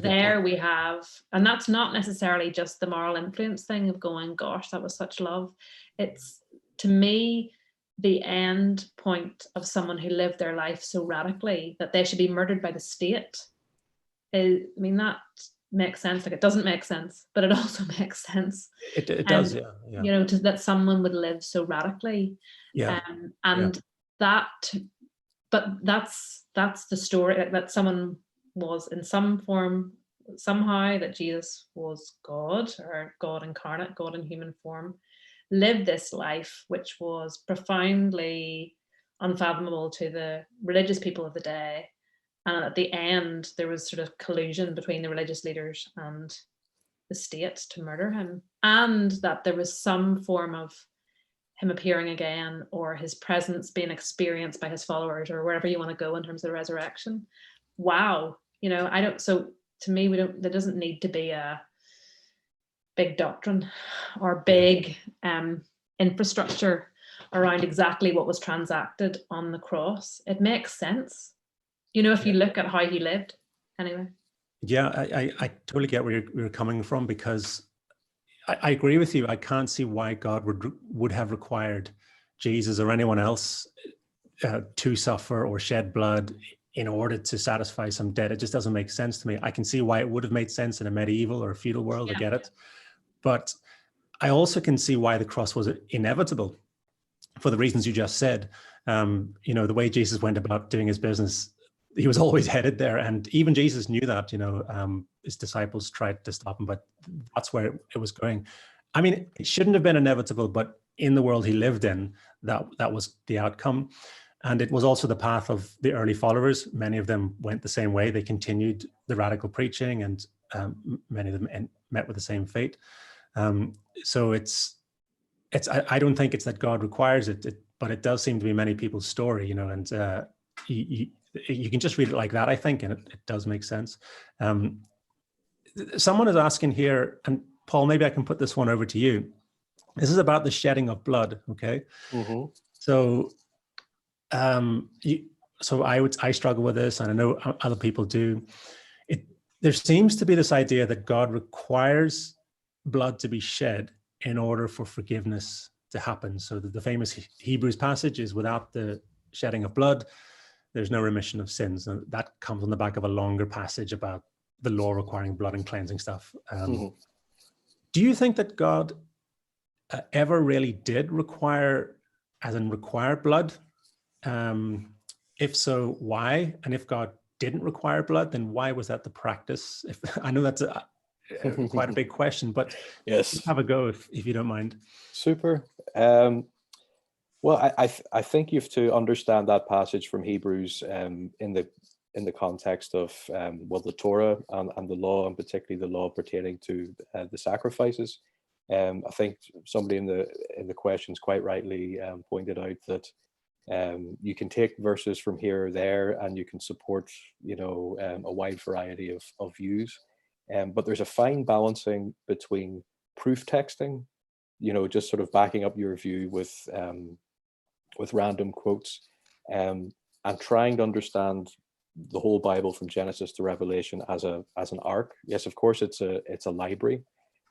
Speaker 3: there we have, and that's not necessarily just the moral influence thing of going, gosh, that was such love. It's, to me, the end point of someone who lived their life so radically that they should be murdered by the state. I mean, that makes sense. Like, it doesn't make sense, but it also makes sense.
Speaker 4: It does, yeah.
Speaker 3: You know, that someone would live so radically. That, but that's the story, that someone was in some form somehow that Jesus was God, or God incarnate, God in human form, lived this life which was profoundly unfathomable to the religious people of the day. And at the end, there was sort of collusion between the religious leaders and the state to murder him, and that there was some form of him appearing again, or his presence being experienced by his followers, or wherever you want to go in terms of the resurrection. Wow. I don't, so to me, there doesn't need to be a big doctrine or big infrastructure around exactly what was transacted on the cross. It makes sense, if you look at how he lived. Anyway.
Speaker 4: Yeah, I totally get where you're coming from, because I agree with you. I can't see why God would have required Jesus or anyone else to suffer or shed blood in order to satisfy some debt. It just doesn't make sense to me. I can see why it would have made sense in a medieval or a feudal world. I get it. But I also can see why the cross was inevitable for the reasons you just said. The way Jesus went about doing his business, he was always headed there. And even Jesus knew that, his disciples tried to stop him, but that's where it was going. I mean, it shouldn't have been inevitable, but in the world he lived in, that was the outcome. And it was also the path of the early followers. Many of them went the same way. They continued the radical preaching, and many of them met with the same fate. So I don't think it's that God requires it, but it does seem to be many people's story, and you can just read it like that, I think, and it does make sense. Someone is asking here, and Paul, maybe I can put this one over to you. This is about the shedding of blood, okay?
Speaker 1: Mm-hmm.
Speaker 4: So, I struggle with this, and I know other people do. There seems to be this idea that God requires blood to be shed in order for forgiveness to happen. So the famous Hebrews passage is, without the shedding of blood, there's no remission of sins. And that comes on the back of a longer passage about the law requiring blood and cleansing stuff. Do you think that God ever really did require blood? If so, why? And if God didn't require blood, then why was that the practice? I know that's quite a big question, but
Speaker 1: yes,
Speaker 4: have a go if you don't mind.
Speaker 1: Super. Well, I think you have to understand that passage from Hebrews in the context of the Torah and the law, and particularly the law pertaining to the sacrifices. I think somebody in the questions quite rightly pointed out that you can take verses from here or there, and you can support a wide variety of views, but there's a fine balancing between proof texting, just sort of backing up your view with random quotes, and trying to understand the whole Bible from Genesis to Revelation as an arc. Yes, of course, it's a library,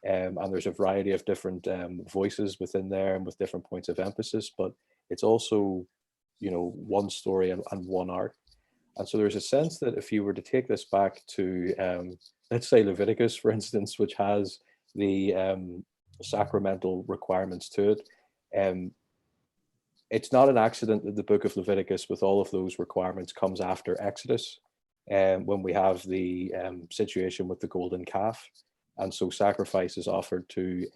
Speaker 1: and there's a variety of different voices within there and with different points of emphasis, but it's also one story and one arc. And so there's a sense that if you were to take this back to let's say Leviticus, for instance, which has the sacramental requirements to it, it's not an accident that the book of Leviticus, with all of those requirements, comes after Exodus, when we have the situation with the golden calf. And so sacrifice is offered to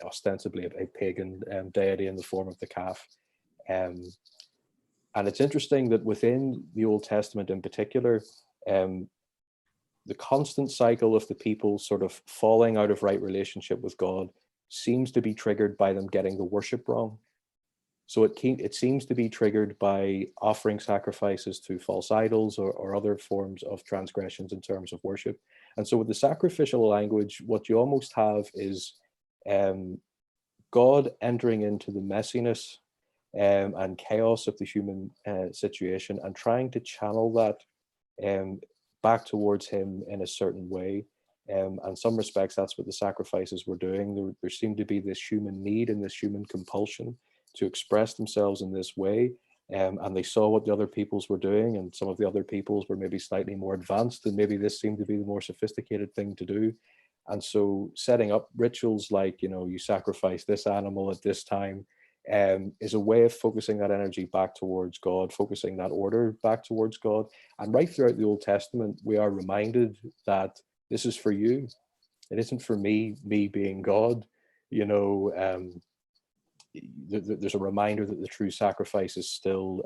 Speaker 1: ostensibly a pagan deity in the form of the calf. And it's interesting that within the Old Testament in particular, the constant cycle of the people sort of falling out of right relationship with God seems to be triggered by them getting the worship wrong. So it seems to be triggered by offering sacrifices to false idols or other forms of transgressions in terms of worship. And so with the sacrificial language, what you almost have is God entering into the messiness and chaos of the human situation, and trying to channel that back towards him in a certain way. And in some respects, that's what the sacrifices were doing. There seemed to be this human need and this human compulsion to express themselves in this way. And they saw what the other peoples were doing, and some of the other peoples were maybe slightly more advanced, and maybe this seemed to be the more sophisticated thing to do. And so setting up rituals like, you sacrifice this animal at this time, is a way of focusing that energy back towards God, focusing that order back towards God. And right throughout the Old Testament, we are reminded that this is for you. It isn't for me being God. There's a reminder that the true sacrifice is still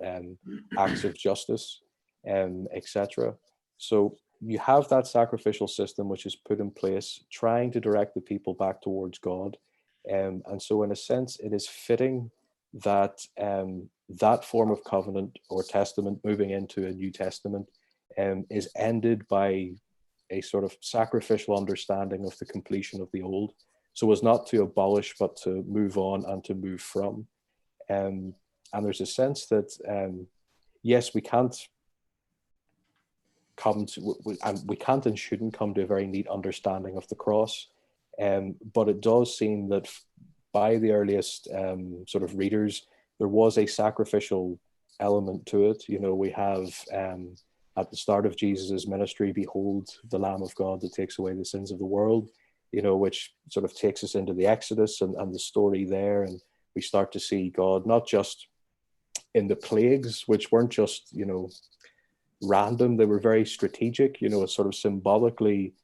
Speaker 1: acts of justice, etc. So you have that sacrificial system which is put in place, trying to direct the people back towards God. And so in a sense, it is fitting that that form of covenant or testament moving into a New Testament is ended by a sort of sacrificial understanding of the completion of the old, so as not to abolish, but to move on and to move from. And there's a sense that, yes, we can't come to, we can't and shouldn't come to a very neat understanding of the cross. But it does seem that by the earliest sort of readers, there was a sacrificial element to it. We have at the start of Jesus's ministry, behold the Lamb of God that takes away the sins of the world, which sort of takes us into the Exodus and the story there. And we start to see God, not just in the plagues, which weren't just, random, they were very strategic, sort of symbolically,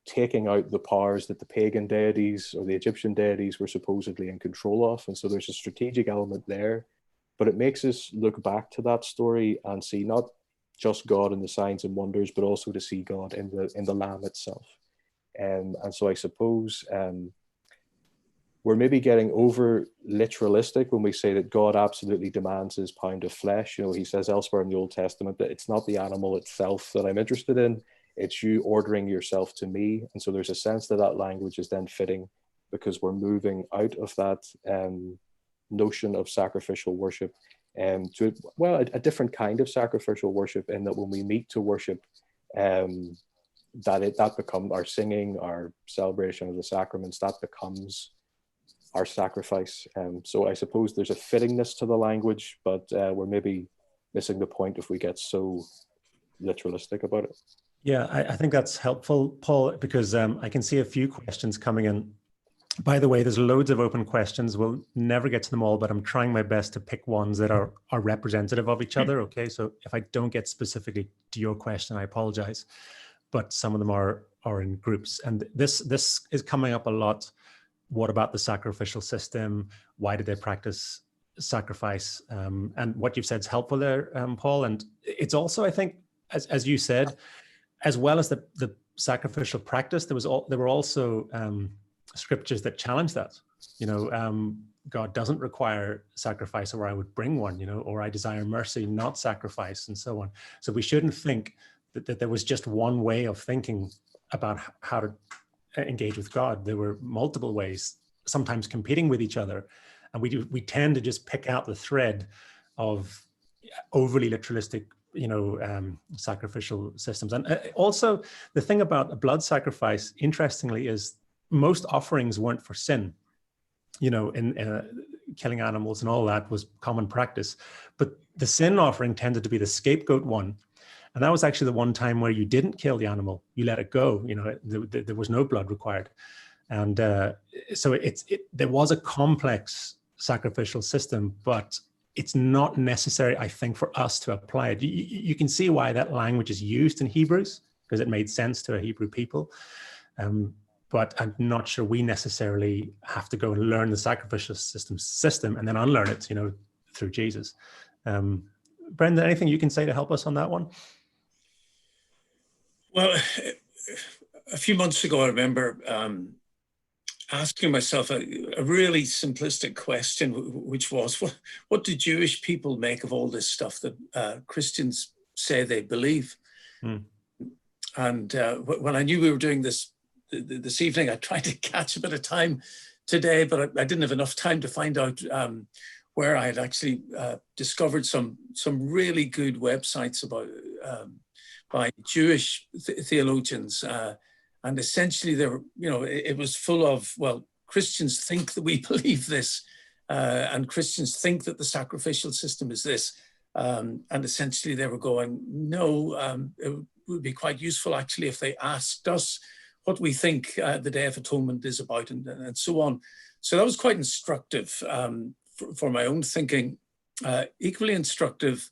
Speaker 1: taking out the powers that the pagan deities or the Egyptian deities were supposedly in control of. And so there's a strategic element there, but it makes us look back to that story and see not just God in the signs and wonders, but also to see God in the Lamb itself. And so I suppose we're maybe getting over literalistic when we say that God absolutely demands his pound of flesh. He says elsewhere in the Old Testament that it's not the animal itself that I'm interested in, it's you ordering yourself to me. And so there's a sense that language is then fitting, because we're moving out of that notion of sacrificial worship to, well, a different kind of sacrificial worship, in that when we meet to worship, that becomes our singing, our celebration of the sacraments, that becomes our sacrifice. So I suppose there's a fittingness to the language, but we're maybe missing the point if we get so literalistic about it.
Speaker 4: Yeah, I think that's helpful, Paul, because I can see a few questions coming in. By the way, there's loads of open questions. We'll never get to them all, but I'm trying my best to pick ones that are representative of each other. Okay, so if I don't get specifically to your question, I apologize, but some of them are in groups. And this is coming up a lot. What about the sacrificial system? Why did they practice sacrifice? And what you've said is helpful there, Paul. And it's also, I think, as you said, as well as the sacrificial practice, there were also scriptures that challenge that. God doesn't require sacrifice, or I would bring one, or I desire mercy, not sacrifice, and so on. So we shouldn't think that there was just one way of thinking about how to engage with God. There were multiple ways, sometimes competing with each other, and we tend to just pick out the thread of overly literalistic sacrificial systems. And also the thing about a blood sacrifice, interestingly, is most offerings weren't for sin. In killing animals and all that was common practice, but the sin offering tended to be the scapegoat one. And that was actually the one time where you didn't kill the animal, you let it go. There was no blood required. And so there was a complex sacrificial system, but it's not necessary, I think, for us to apply it. You can see why that language is used in Hebrews, because it made sense to a Hebrew people. But I'm not sure we necessarily have to go and learn the sacrificial system and then unlearn it, through Jesus. Brendan, anything you can say to help us on that one?
Speaker 2: Well, a few months ago, I remember asking myself a really simplistic question, which was, what do Jewish people make of all this stuff that Christians say they believe? And when I knew we were doing this evening, I tried to catch a bit of time today, but I didn't have enough time to find out where I had actually discovered some really good websites about by Jewish theologians. And essentially, it was full of, well, Christians think that we believe this, and Christians think that the sacrificial system is this. And essentially, they were going, no, it would be quite useful, actually, if they asked us what we think the Day of Atonement is about, and so on. So that was quite instructive for my own thinking, equally instructive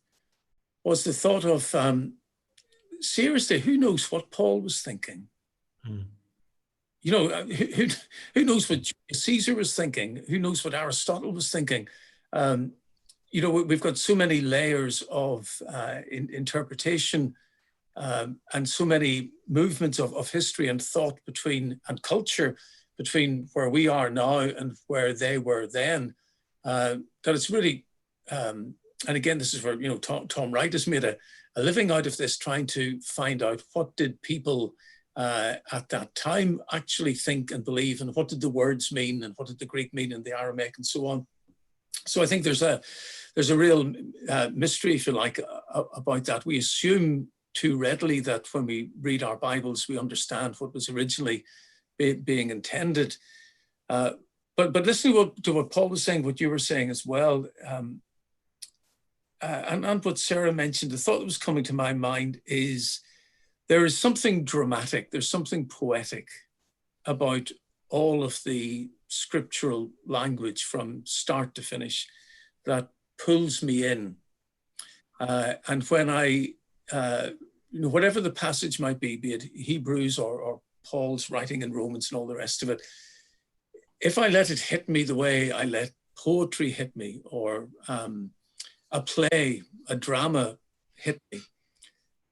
Speaker 2: was the thought of, seriously, who knows what Paul was thinking? You know, who knows what Caesar was thinking? Who knows what Aristotle was thinking? You know, we've got so many layers of interpretation and so many movements of history and thought and culture between where we are now and where they were then, that it's really, and again, this is where, you know, Tom Wright has made a living out of this, trying to find out what did people at that time actually think and believe, and what did the words mean, and what did the Greek mean, and the Aramaic, and so on. So I think there's a real mystery, if you like, about that. We assume too readily that when we read our Bibles, we understand what was originally being intended. But listening to what Paul was saying, what you were saying as well, and what Sarah mentioned, the thought that was coming to my mind is there is something dramatic, there's something poetic about all of the scriptural language from start to finish that pulls me in. And when I, you know, whatever the passage might be it Hebrews or Paul's writing in Romans and all the rest of it, if I let it hit me the way I let poetry hit me, or a play, a drama hit me,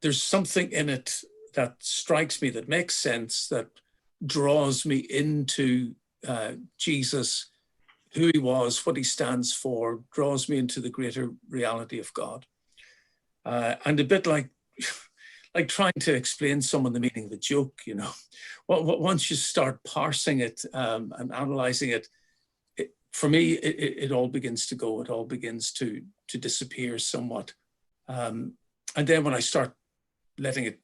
Speaker 2: there's something in it that strikes me, that makes sense, that draws me into Jesus, who he was, what he stands for, draws me into the greater reality of God. And a bit like trying to explain someone the meaning of a joke, you know. Once you start parsing it and analyzing it, for me, it all begins to go, it all begins to disappear somewhat. And then when I start letting it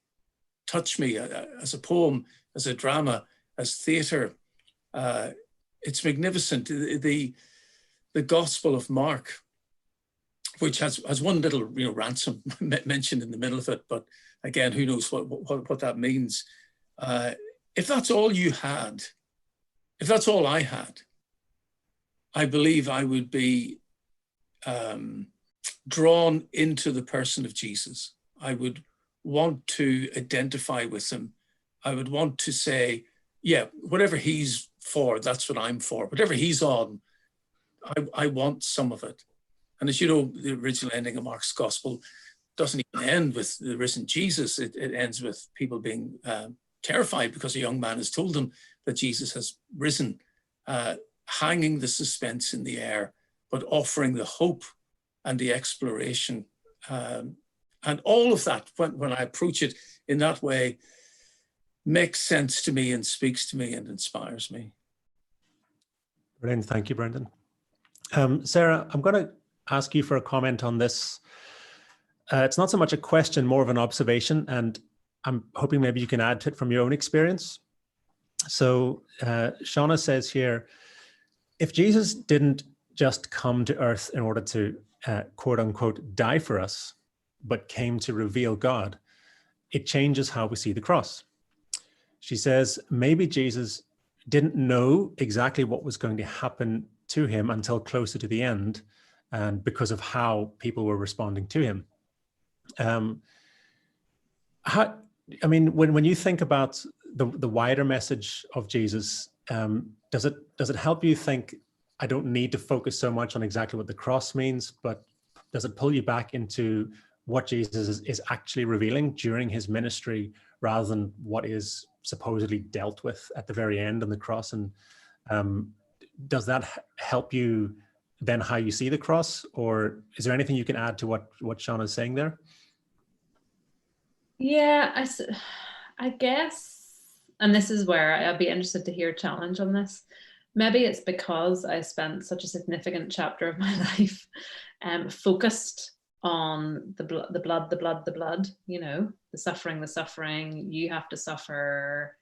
Speaker 2: touch me as a poem, as a drama, as theater, it's magnificent. The Gospel of Mark, which has one little, you know, ransom mentioned in the middle of it, but again, who knows what that means. If that's all you had, if that's all I had, I believe I would be drawn into the person of Jesus. I would want to identify with him. I would want to say, yeah, whatever he's for, that's what I'm for. Whatever he's on, I want some of it. And as you know, the original ending of Mark's Gospel doesn't even end with the risen Jesus. It ends with people being terrified because a young man has told them that Jesus has risen, hanging the suspense in the air, but offering the hope and the exploration. And all of that, when I approach it in that way, makes sense to me and speaks to me and inspires me.
Speaker 4: Brilliant. Thank you, Brendan. Sarah, I'm going to ask you for a comment on this. It's not so much a question, more of an observation, and I'm hoping maybe you can add to it from your own experience. So Shauna says here, if Jesus didn't just come to earth in order to quote unquote die for us, but came to reveal God, it changes how we see the cross. She says, maybe Jesus didn't know exactly what was going to happen to him until closer to the end, and because of how people were responding to him. When you think about the wider message of Jesus, does it help you think, I don't need to focus so much on exactly what the cross means, but does it pull you back into what Jesus is actually revealing during his ministry, rather than what is supposedly dealt with at the very end on the cross? And does that help you then how you see the cross, or is there anything you can add to what Shauna is saying there?
Speaker 3: Yeah, I guess, and this is where I'd be interested to hear a challenge on this. Maybe it's because I spent such a significant chapter of my life focused on the blood, you know, the suffering, you have to suffer.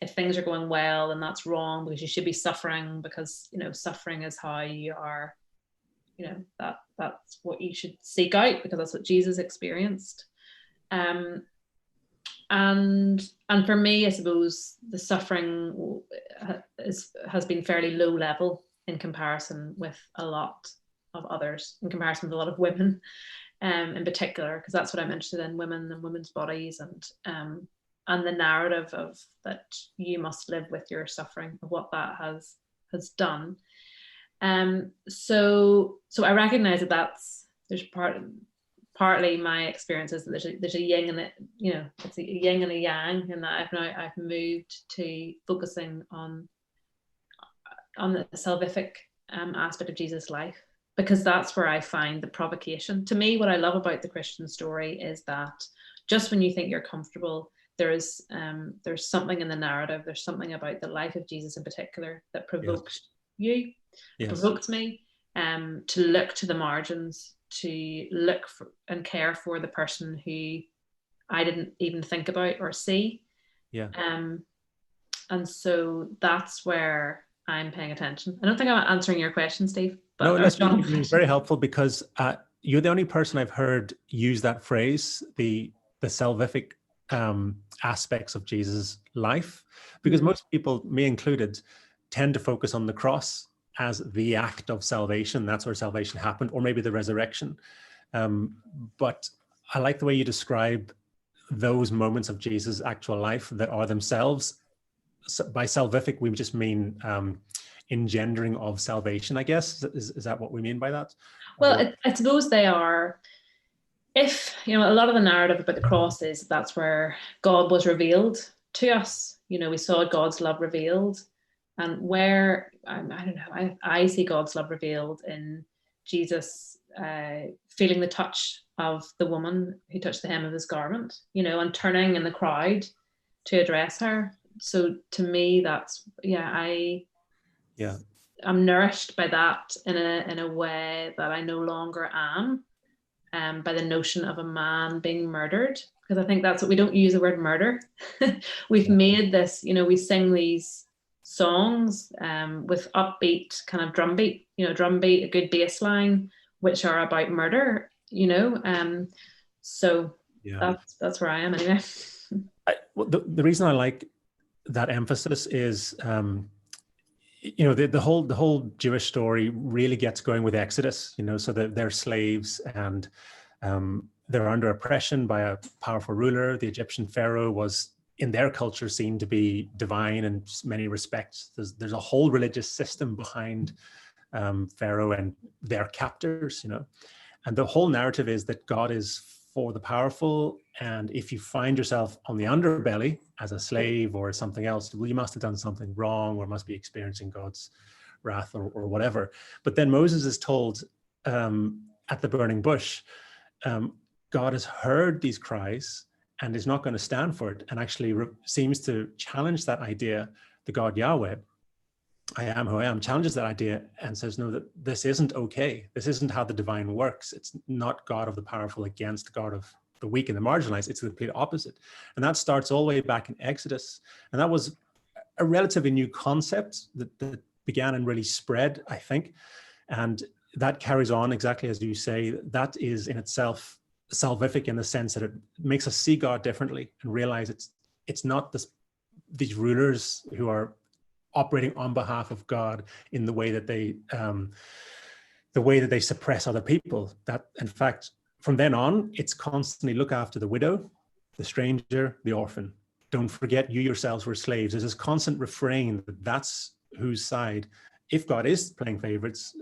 Speaker 3: If things are going well, then that's wrong, because you should be suffering, because, you know, suffering is how you are, you know, that's what you should seek out, because that's what Jesus experienced. And for me, I suppose the suffering has been fairly low level in comparison with a lot of others in comparison with a lot of women, in particular, because that's what I'm interested in, women and women's bodies, and the narrative of that you must live with your suffering, of what that has done. So I recognize that there's partly my experiences that there's a yin and it's a yin and a yang, and that I've moved to focusing on the salvific aspect of Jesus' life, because that's where I find the provocation. To me, what I love about the Christian story is that just when you think you're comfortable, there's something in the narrative, there's something about the life of Jesus in particular that provokes you, provoked me, to look to the margins, to look for and care for the person who I didn't even think about or see. And so that's where I'm paying attention. I don't think I'm answering your question, Steve. But
Speaker 4: no, that's very helpful, because you're the only person I've heard use that phrase, the salvific aspects of Jesus' life, because most people, me included, tend to focus on the cross as the act of salvation. That's where salvation happened, or maybe the resurrection. But I like the way you describe those moments of Jesus' actual life that are themselves, by salvific, we just mean engendering of salvation, I guess. Is that what we mean by that?
Speaker 3: Well, I suppose they are, if, a lot of the narrative about the cross is that's where God was revealed to us. We saw God's love revealed. And where, I don't know, I see God's love revealed in Jesus feeling the touch of the woman who touched the hem of his garment, and turning in the crowd to address her. So to me, that's, I'm nourished by that in a way that I no longer am, by the notion of a man being murdered, because I think that's what, we don't use the word murder. We've made this, we sing these songs with upbeat kind of drum beat, a good bass line, which are about murder, so that's where I am anyway.
Speaker 4: The reason I like that emphasis is, the whole Jewish story really gets going with Exodus, so that they're slaves, and they're under oppression by a powerful ruler. The Egyptian Pharaoh was, in their culture, seen to be divine in many respects. There's a whole religious system behind Pharaoh and their captors, and the whole narrative is that God is for the powerful, and if you find yourself on the underbelly as a slave or something else, well, you must have done something wrong, or must be experiencing God's wrath, or whatever. But then Moses is told at the burning bush, God has heard these cries and is not going to stand for it, and actually seems to challenge that idea. The God Yahweh, I am who I am, challenges that idea and says, no, that this isn't okay. This isn't how the divine works. It's not God of the powerful against God of the weak and the marginalized. It's the complete opposite. And that starts all the way back in Exodus. And that was a relatively new concept that began and really spread, I think. And that carries on exactly as you say. That is in itself salvific, in the sense that it makes us see God differently and realize it's not these rulers who are operating on behalf of God in the way that they suppress other people. That, in fact, from then on, it's constantly look after the widow, the stranger, the orphan. Don't forget you yourselves were slaves. There's this constant refrain that that's whose side. If God is playing favorites,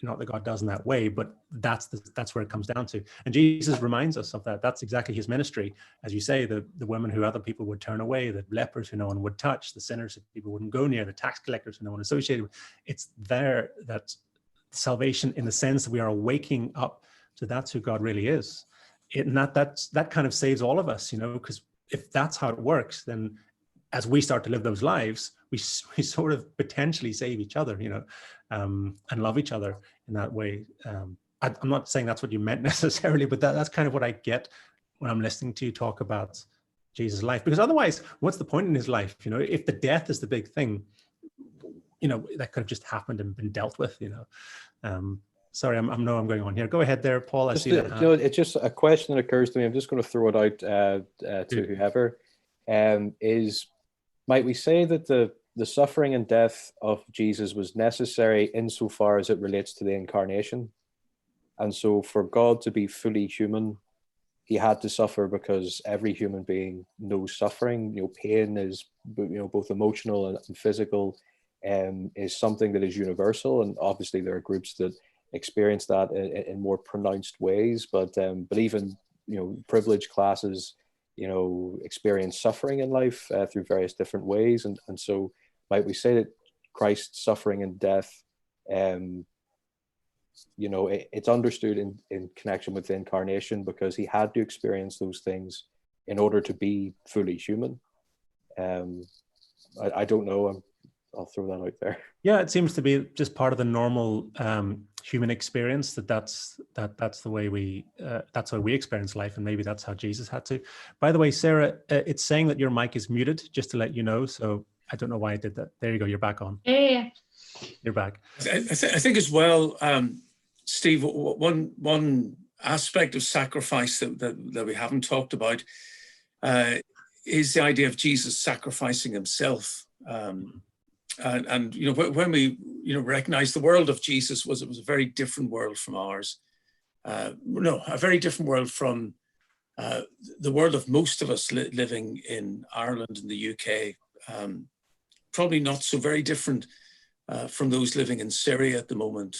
Speaker 4: not that God does in that way, but that's where it comes down to. And Jesus reminds us of that. That's exactly his ministry. As you say, the women who other people would turn away, the lepers who no one would touch, the sinners who people wouldn't go near, the tax collectors who no one associated with. It's there that salvation, in the sense that we are waking up to that's who God really is. And that kind of saves all of us, because if that's how it works, then as we start to live those lives, we sort of potentially save each other, and love each other in that way. I'm not saying that's what you meant necessarily, but that's kind of what I get when I'm listening to you talk about Jesus' life. Because otherwise, what's the point in his life? If the death is the big thing, that could have just happened and been dealt with. Sorry, I'm going on here. Go ahead there, Paul. I see that.
Speaker 1: It's just a question that occurs to me. I'm just going to throw it out to whoever. Might we say that the suffering and death of Jesus was necessary insofar as it relates to the incarnation? And so for God to be fully human, he had to suffer, because every human being knows suffering. Pain is, both emotional and physical, is something that is universal. And obviously there are groups that experience that in more pronounced ways. But even, privileged classes, experience suffering in life through various different ways. And so might we say that Christ's suffering and death, it's understood in connection with the incarnation, because he had to experience those things in order to be fully human. I don't know. I'll throw that out there.
Speaker 4: Yeah, it seems to be just part of the normal human experience. That's the way that's how we experience life, and maybe that's how Jesus had to. By the way, Sarah, it's saying that your mic is muted, just to let you know. So I don't know why I did that. There you go. You're back on.
Speaker 3: Yeah.
Speaker 4: You're back.
Speaker 2: I think as well, Steve, one aspect of sacrifice that we haven't talked about is the idea of Jesus sacrificing himself. And when we recognize the world of Jesus was a very different world from ours. A very different world from the world of most of us living in Ireland and the UK. Probably not so very different from those living in Syria at the moment,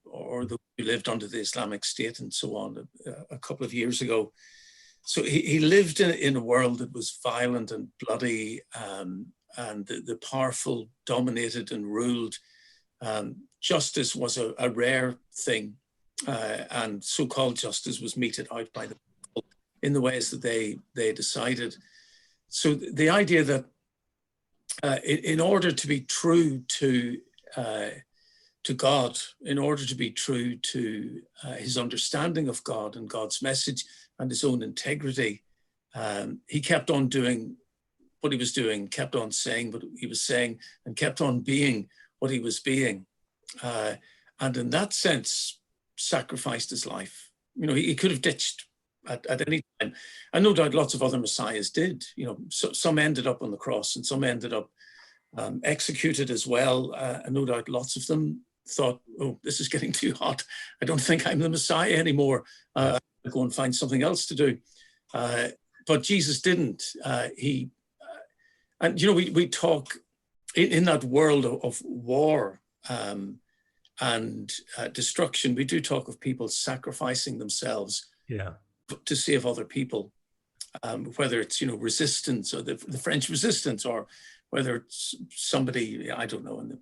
Speaker 2: or those who lived under the Islamic State and so on a couple of years ago. So he lived in a world that was violent and bloody, and the powerful dominated and ruled. Justice was a rare thing, and so-called justice was meted out by the people in the ways that they decided. So the idea that in order to be true to God, in order to be true to his understanding of God and God's message and his own integrity, he kept on doing what he was doing, kept on saying what he was saying, and kept on being what he was being. And in that sense, sacrificed his life. He could have ditched at any time. And no doubt lots of other messiahs did. Some ended up on the cross and some ended up executed as well. And no doubt lots of them thought, oh, this is getting too hot. I don't think I'm the Messiah anymore. I'll go and find something else to do. But Jesus didn't. We talk in that world of war and destruction. We do talk of people sacrificing themselves to save other people, whether it's resistance or the French resistance, or whether it's somebody, I don't know, in the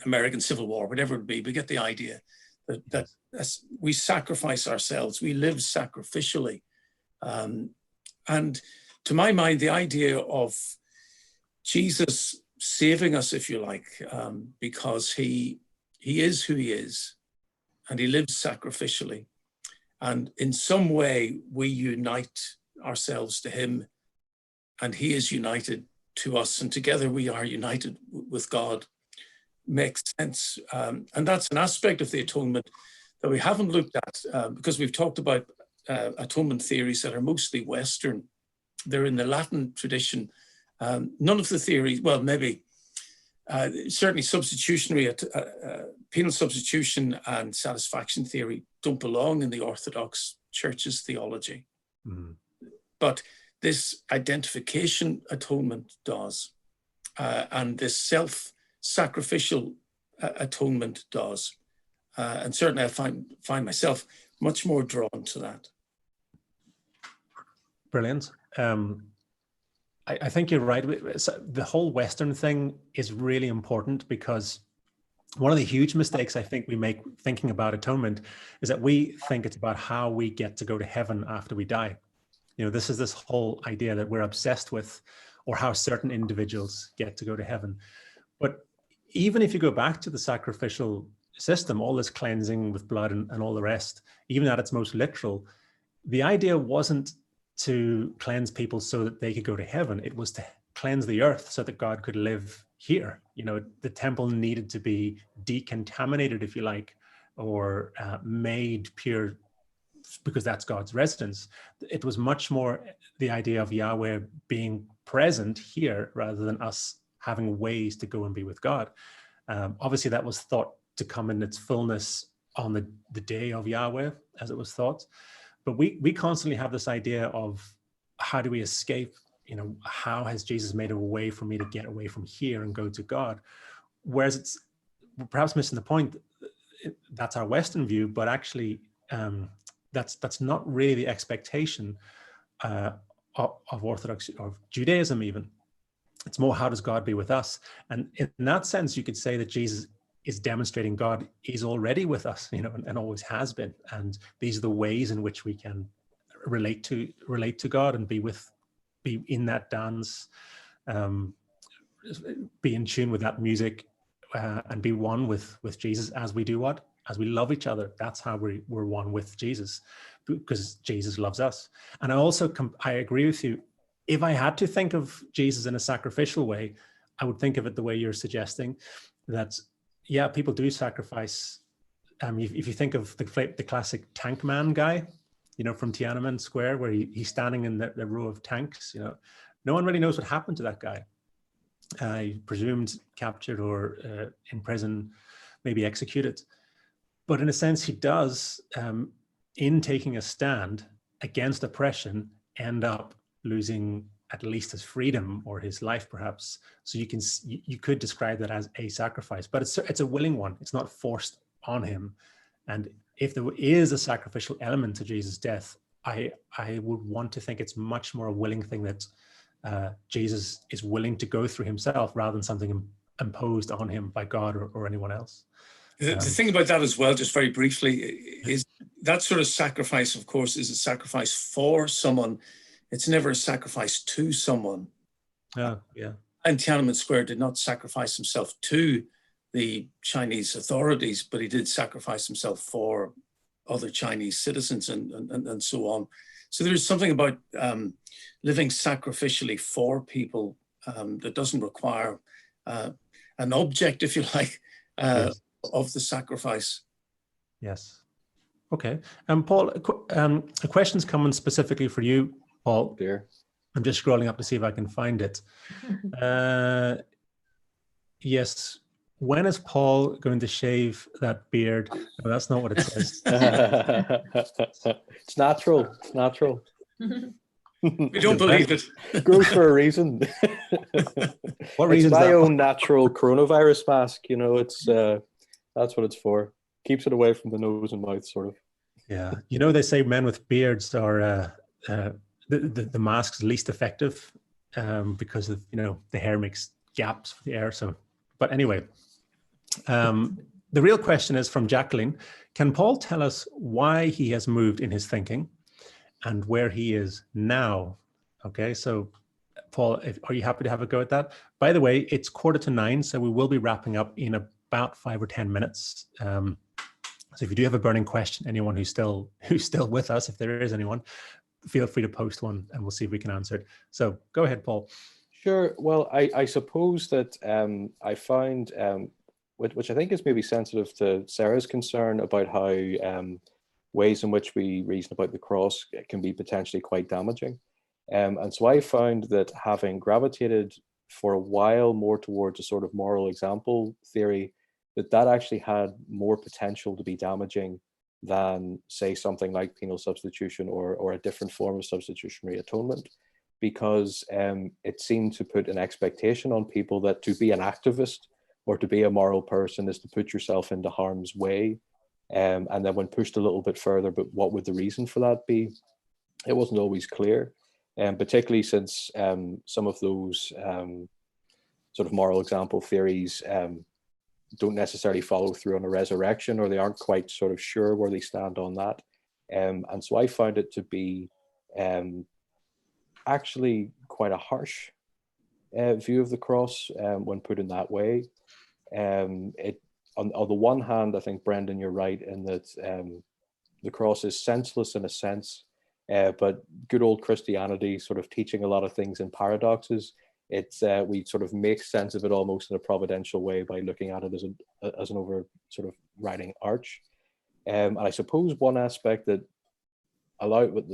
Speaker 2: American Civil War, whatever it be. We get the idea that we sacrifice ourselves, we live sacrificially. And to my mind, the idea of Jesus saving us, if you like, because he is who he is, and he lives sacrificially. And in some way, we unite ourselves to him, and he is united to us, and together we are united with God. Makes sense. And that's an aspect of the atonement that we haven't looked at, because we've talked about atonement theories that are mostly Western. They're in the Latin tradition. None of the theories, well, maybe, certainly substitutionary, penal substitution and satisfaction theory don't belong in the Orthodox Church's theology. Mm-hmm. But this identification atonement does, and this self-sacrificial atonement does. And certainly I find myself much more drawn to that.
Speaker 4: Brilliant. I think you're right. The whole Western thing is really important, because one of the huge mistakes I think we make thinking about atonement is that we think it's about how we get to go to heaven after we die. This is this whole idea that we're obsessed with, or how certain individuals get to go to heaven. But even if you go back to the sacrificial system, all this cleansing with blood and all the rest, even at its most literal, the idea wasn't to cleanse people so that they could go to heaven. It was to cleanse the earth so that God could live here. The temple needed to be decontaminated, if you like, or made pure, because that's God's residence. It was much more the idea of Yahweh being present here rather than us having ways to go and be with God. Obviously, that was thought to come in its fullness on the day of Yahweh, as it was thought. But we constantly have this idea of how do we escape? You know, how has Jesus made a way for me to get away from here and go to God? Whereas it's perhaps missing the point. That's our Western view, but actually that's not really the expectation of Orthodox, of Judaism even. It's more, how does God be with us? And in that sense, you could say that Jesus is demonstrating God is already with us, you know, and always has been. And these are the ways in which we can relate to God and be in that dance, be in tune with that music, and be one with Jesus as we do what? As we love each other. That's how we're one with Jesus, because Jesus loves us. And I agree with you. If I had to think of Jesus in a sacrificial way, I would think of it the way you're suggesting, that, yeah, people do sacrifice. If you think of the classic tank man guy, you know, from Tiananmen Square, where he's standing in the row of tanks, you know, no one really knows what happened to that guy. Presumed captured or in prison, maybe executed. But in a sense, he does, in taking a stand against oppression, end up losing at least his freedom or his life, perhaps. So you could describe that as a sacrifice, but it's a willing one. It's not forced on him. And if there is a sacrificial element to Jesus' death, I would want to think it's much more a willing thing, that Jesus is willing to go through himself rather than something imposed on him by God or anyone else.
Speaker 2: The thing about that as well, just very briefly, is that sort of sacrifice, of course, is a sacrifice for someone. It's never a sacrifice to someone.
Speaker 4: Yeah.
Speaker 2: And Tiananmen Square did not sacrifice himself to the Chinese authorities, but he did sacrifice himself for other Chinese citizens and so on. So there's something about living sacrificially for people that doesn't require an object, if you like,
Speaker 4: Yes.
Speaker 2: of the sacrifice.
Speaker 4: Yes. Okay. Paul, a question's coming specifically for you, Paul.
Speaker 1: Dear.
Speaker 4: I'm just scrolling up to see if I can find it. Yes. When is Paul going to shave that beard? No, that's not what it says.
Speaker 1: It's natural. It's natural.
Speaker 2: We don't believe it.
Speaker 1: Grows for a reason.
Speaker 4: What reason
Speaker 1: It's
Speaker 4: is
Speaker 1: my
Speaker 4: that?
Speaker 1: own natural coronavirus mask. You know, it's that's what it's for. Keeps it away from the nose and mouth, sort of.
Speaker 4: Yeah. You know, they say men with beards are the mask's least effective because of, you know, the hair makes gaps for the air. So, but anyway, the real question is from Jacqueline. Can Paul tell us why he has moved in his thinking and where he is now? Okay, so Paul, are you happy to have a go at that? By the way, it's 8:45, so we will be wrapping up in about 5 or 10 minutes. So if you do have a burning question, anyone who's still with us, if there is anyone, feel free to post one and we'll see if we can answer it. So go ahead, Paul.
Speaker 1: Sure. Well, I suppose that I find, which I think is maybe sensitive to Sarah's concern about how ways in which we reason about the cross can be potentially quite damaging. And so I found that, having gravitated for a while more towards a sort of moral example theory, that actually had more potential to be damaging than, say, something like penal substitution or a different form of substitutionary atonement, because it seemed to put an expectation on people that to be an activist or to be a moral person is to put yourself into harm's way. And then when pushed a little bit further, but what would the reason for that be? It wasn't always clear, particularly since some of those sort of moral example theories don't necessarily follow through on a resurrection, or they aren't quite sort of sure where they stand on that. And so I found it to be actually quite a harsh view of the cross when put in that way. On the one hand, I think, Brendan, you're right in that the cross is senseless in a sense, but good old Christianity, sort of teaching a lot of things in paradoxes, we sort of make sense of it almost in a providential way by looking at it as an over sort of riding arch. And I suppose one aspect that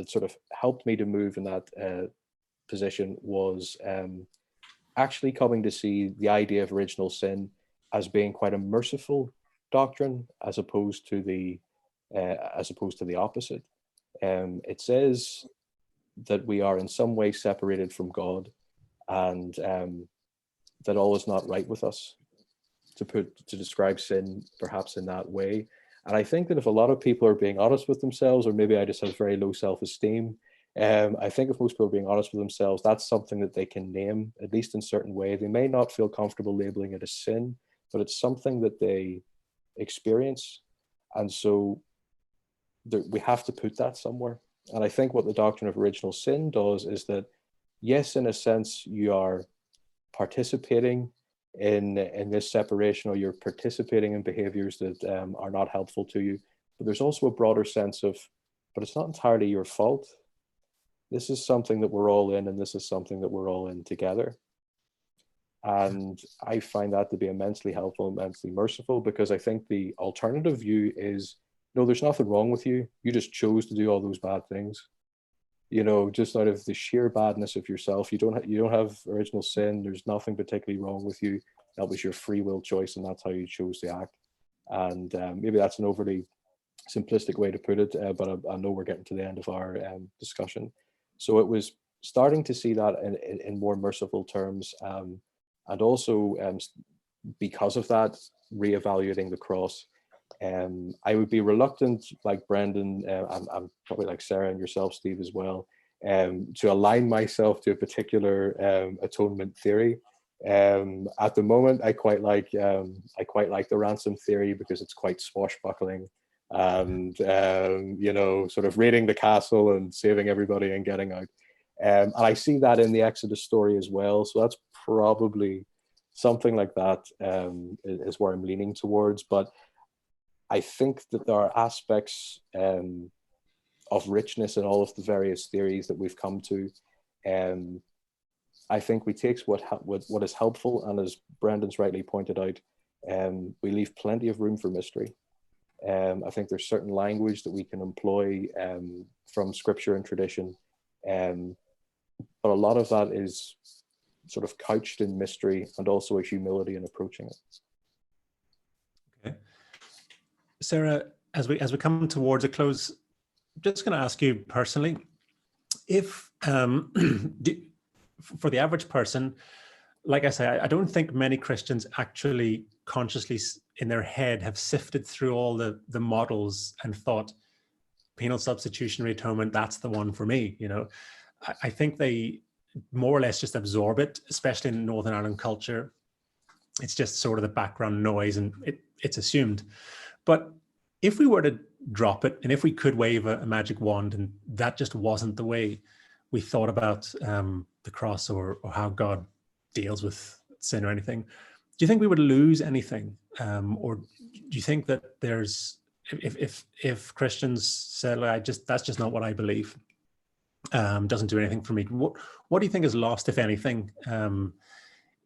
Speaker 1: sort of helped me to move in that position was actually coming to see the idea of original sin as being quite a merciful doctrine as opposed to the opposite. It says that we are in some way separated from God, and that all is not right with us, to describe sin perhaps in that way. And I think that if a lot of people are being honest with themselves, or maybe I just have very low self-esteem, I think if most people are being honest with themselves, that's something that they can name, at least in certain way. They may not feel comfortable labeling it a sin, but it's something that they experience. And so we have to put that somewhere. And I think what the doctrine of original sin does is that, yes, in a sense, you are participating in this separation, or you're participating in behaviors that are not helpful to you. But there's also a broader sense of, but it's not entirely your fault. This is something that we're all in, and this is something that we're all in together. And I find that to be immensely helpful, immensely merciful, because I think the alternative view is, no, there's nothing wrong with you. You just chose to do all those bad things. You know, just out of the sheer badness of yourself, you don't have original sin. There's nothing particularly wrong with you. That was your free will choice, and that's how you chose to act. And maybe that's an overly simplistic way to put it, but I know we're getting to the end of our discussion. So it was starting to see that in more merciful terms, and also because of that, reevaluating the cross. I would be reluctant, like Brendan, and probably like Sarah and yourself, Steve, as well, to align myself to a particular atonement theory. At the moment, I quite like the ransom theory, because it's quite swashbuckling, and you know, sort of raiding the castle and saving everybody and getting out. And I see that in the Exodus story as well. So that's probably something like that is where I'm leaning towards. But I think that there are aspects of richness in all of the various theories that we've come to. I think we take what is helpful, and as Brendan's rightly pointed out, we leave plenty of room for mystery. I think there's certain language that we can employ from scripture and tradition, but a lot of that is sort of couched in mystery, and also a humility in approaching it.
Speaker 4: Okay. Sarah, as we come towards a close, I'm just going to ask you personally, if for the average person, like I say, I don't think many Christians actually consciously in their head have sifted through all the models and thought, penal substitutionary atonement, that's the one for me. You know, I think they more or less just absorb it, especially in Northern Ireland culture. It's just sort of the background noise, and it's assumed. But if we were to drop it, and if we could wave a magic wand, and that just wasn't the way we thought about the cross, or how God deals with sin or anything, do you think we would lose anything? Or do you think that there's, if Christians said, that's just not what I believe, doesn't do anything for me, what do you think is lost, if anything,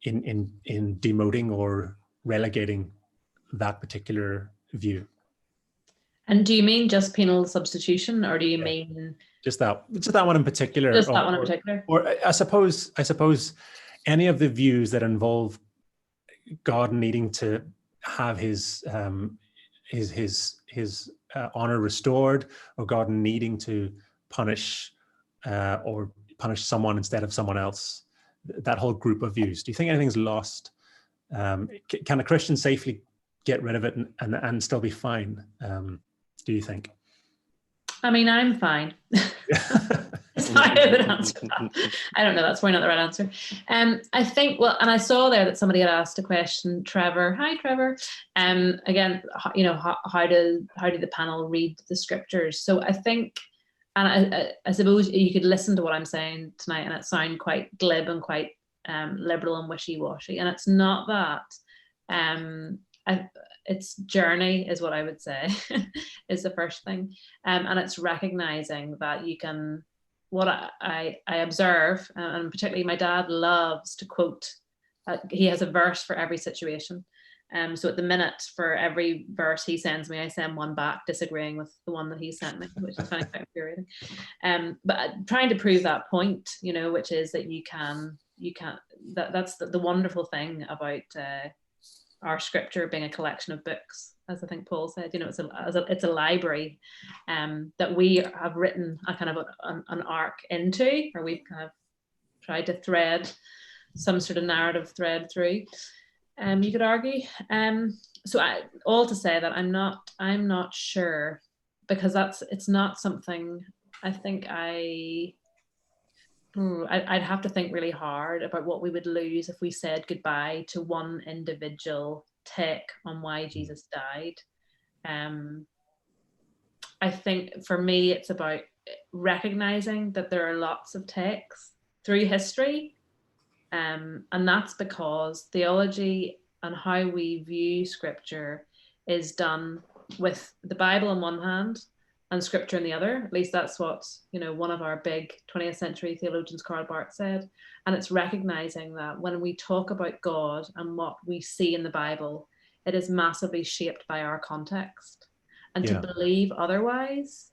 Speaker 4: in demoting or relegating that particular view?
Speaker 3: And do you mean just penal substitution, or do you mean
Speaker 4: just that one in particular?
Speaker 3: Just that one in particular.
Speaker 4: Or I suppose any of the views that involve God needing to have his honor restored, or God needing to punish someone instead of someone else. That whole group of views. Do you think anything's lost? Can a Christian safely get rid of it and still be fine? Do you think?
Speaker 3: I mean, I'm fine. That's how I would answer that. I don't know. That's probably not the right answer. I think, well, and I saw there that somebody had asked a question, Trevor. Hi, Trevor. Again, you know, how do the panel read the scriptures? So I think, and I suppose you could listen to what I'm saying tonight, and it sound quite glib and quite liberal and wishy-washy. And it's not that. It's journey is what I would say is the first thing. And it's recognizing that you can, what I observe, and particularly my dad loves to quote, he has a verse for every situation. So at the minute, for every verse he sends me, I send one back disagreeing with the one that he sent me, which is kind of quite infuriating. But trying to prove that point, you know, which is that you can, that's the wonderful thing about our scripture being a collection of books, as I think Paul said, it's a library that we have written a kind of an arc into, or we've kind of tried to thread some sort of narrative thread through. You could argue. All to say that I'm not sure, because it's not something I think I'd have to think really hard about what we would lose if we said goodbye to one individual take on why Jesus died. I think for me, it's about recognizing that there are lots of takes through history, and that's because theology and how we view scripture is done with the Bible on one hand and scripture in the other. At least that's what, one of our big 20th century theologians, Karl Barth, said. And it's recognizing that when we talk about God and what we see in the Bible, it is massively shaped by our context. And to believe otherwise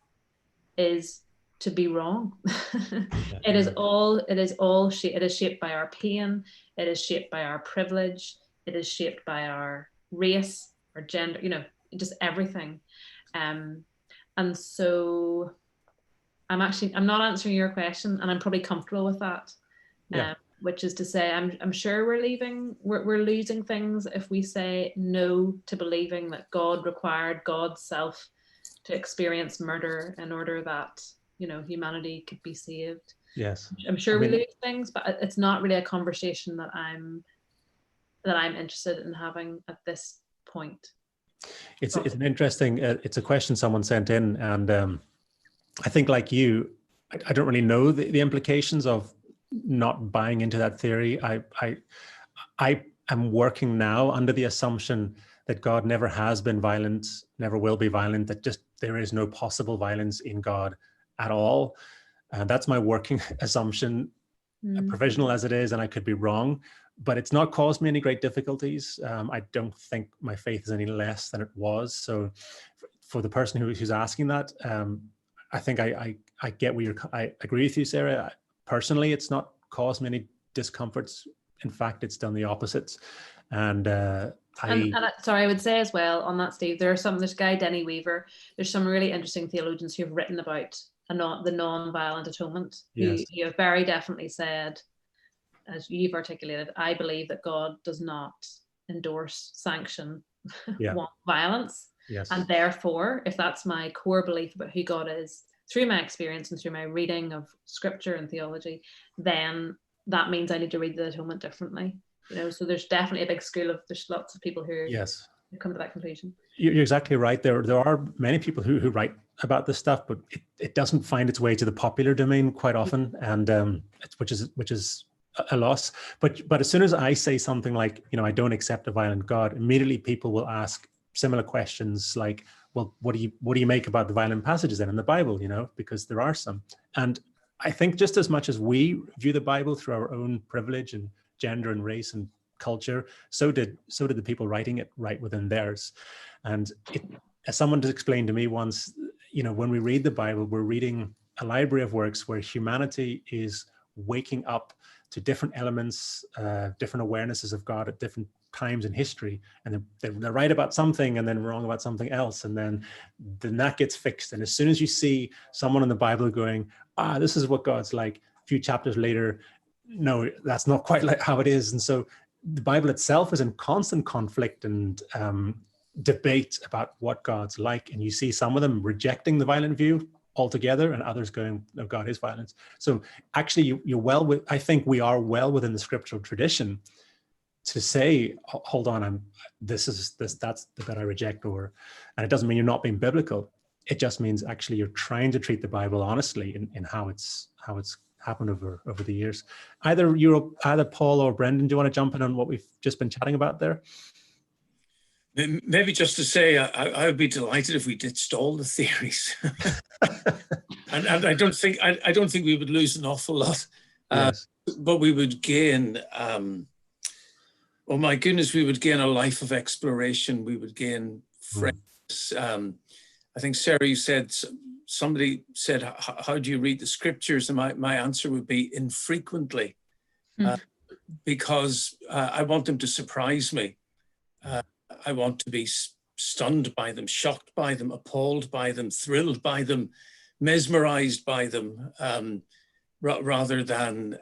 Speaker 3: is to be wrong. It is shaped by our pain. It is shaped by our privilege. It is shaped by our race, our gender, just everything. And so I'm not answering your question, and I'm probably comfortable with that. Which is to say, I'm sure we're losing things if we say no to believing that God required God's self to experience murder in order that humanity could be saved.
Speaker 4: Yes,
Speaker 3: I'm sure we lose things, but it's not really a conversation that I'm interested in having at this point.
Speaker 4: It's an interesting. It's a question someone sent in, and I think, like you, I don't really know the implications of not buying into that theory. I am working now under the assumption that God never has been violent, never will be violent, that just there is no possible violence in God at all. That's my working assumption, provisional as it is, and I could be wrong, but it's not caused me any great difficulties. I don't think my faith is any less than it was. So for the person who's asking that, I think I get where I agree with you, Sarah. Personally, it's not caused me any discomforts. In fact, it's done the opposites. And
Speaker 3: sorry, I would say as well on that, Steve, this guy, Denny Weaver, there's some really interesting theologians who have written about the non-violent atonement, who have very definitely said, as you've articulated, I believe that God does not endorse, sanction violence.
Speaker 4: Yes.
Speaker 3: And therefore, if that's my core belief about who God is, through my experience and through my reading of scripture and theology, then that means I need to read the atonement differently. So there's definitely a big school there's lots of people who come to that conclusion.
Speaker 4: You're exactly right. There are many people who write about this stuff, but it doesn't find its way to the popular domain quite often, and which is a loss. But as soon as I say something like, I don't accept a violent God, immediately people will ask similar questions like, well, what do you make about the violent passages then in the Bible? Because there are some. And I think just as much as we view the Bible through our own privilege and gender and race and culture, so did the people writing it right within theirs. And as someone just explained to me once, when we read the Bible, we're reading a library of works where humanity is waking up to different elements, different awarenesses of God at different times in history, and they're right about something and then wrong about something else, and then that gets fixed. And as soon as you see someone in the Bible going, this is what God's like, a few chapters later, no, that's not quite like how it is. And so the Bible itself is in constant conflict and debate about what God's like, and you see some of them rejecting the violent view altogether and others going, no, God is violence. So actually I think we are well within the scriptural tradition to say, hold on, that's the bit I reject, and it doesn't mean you're not being biblical. It just means actually you're trying to treat the Bible honestly in how it's happened over the years. Either Paul or Brendan, do you want to jump in on what we've just been chatting about there?
Speaker 2: Maybe just to say, I would be delighted if we ditched all the theories, and I don't think we would lose an awful lot, but we would gain. Oh my goodness, we would gain a life of exploration. We would gain friends. I think, Sarah, you said, somebody said, how do you read the scriptures? And my answer would be infrequently, because I want them to surprise me. I want to be stunned by them, shocked by them, appalled by them, thrilled by them, mesmerized by them, rather than,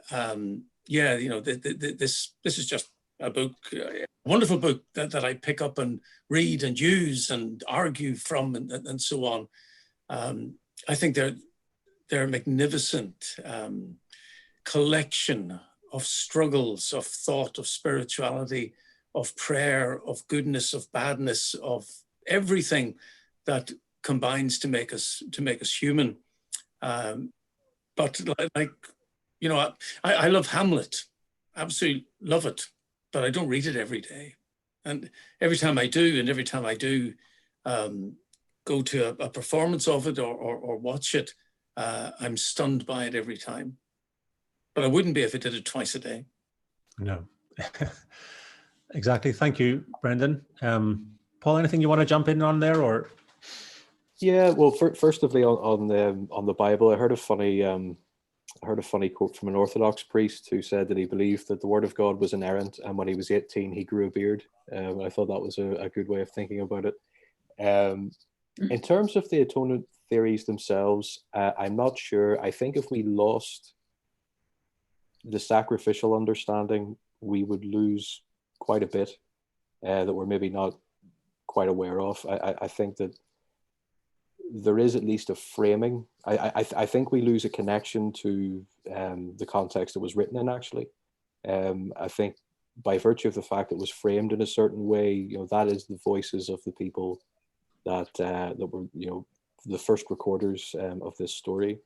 Speaker 2: this is just a book, a wonderful book that I pick up and read and use and argue from and so on. I think they're a magnificent collection of struggles, of thought, of spirituality, of prayer, of goodness, of badness, of everything that combines to make us human. But I love Hamlet, absolutely love it, but I don't read it every day. And every time I do, go to a performance of it or watch it, I'm stunned by it every time. But I wouldn't be if I did it twice a day.
Speaker 4: No. Exactly. Thank you, Brendan. Paul, anything you want to jump in on there, or?
Speaker 1: Yeah, well, first of all, on the Bible, I heard a funny quote from an Orthodox priest who said that he believed that the Word of God was inerrant, and when he was 18, he grew a beard. I thought that was a good way of thinking about it. In terms of the atonement theories themselves, I'm not sure. I think if we lost the sacrificial understanding, we would lose quite a bit that we're maybe not quite aware of. I think that there is at least a framing. I think we lose a connection to the context it was written in, actually. I think by virtue of the fact it was framed in a certain way, that is the voices of the people that were, the first recorders of this story.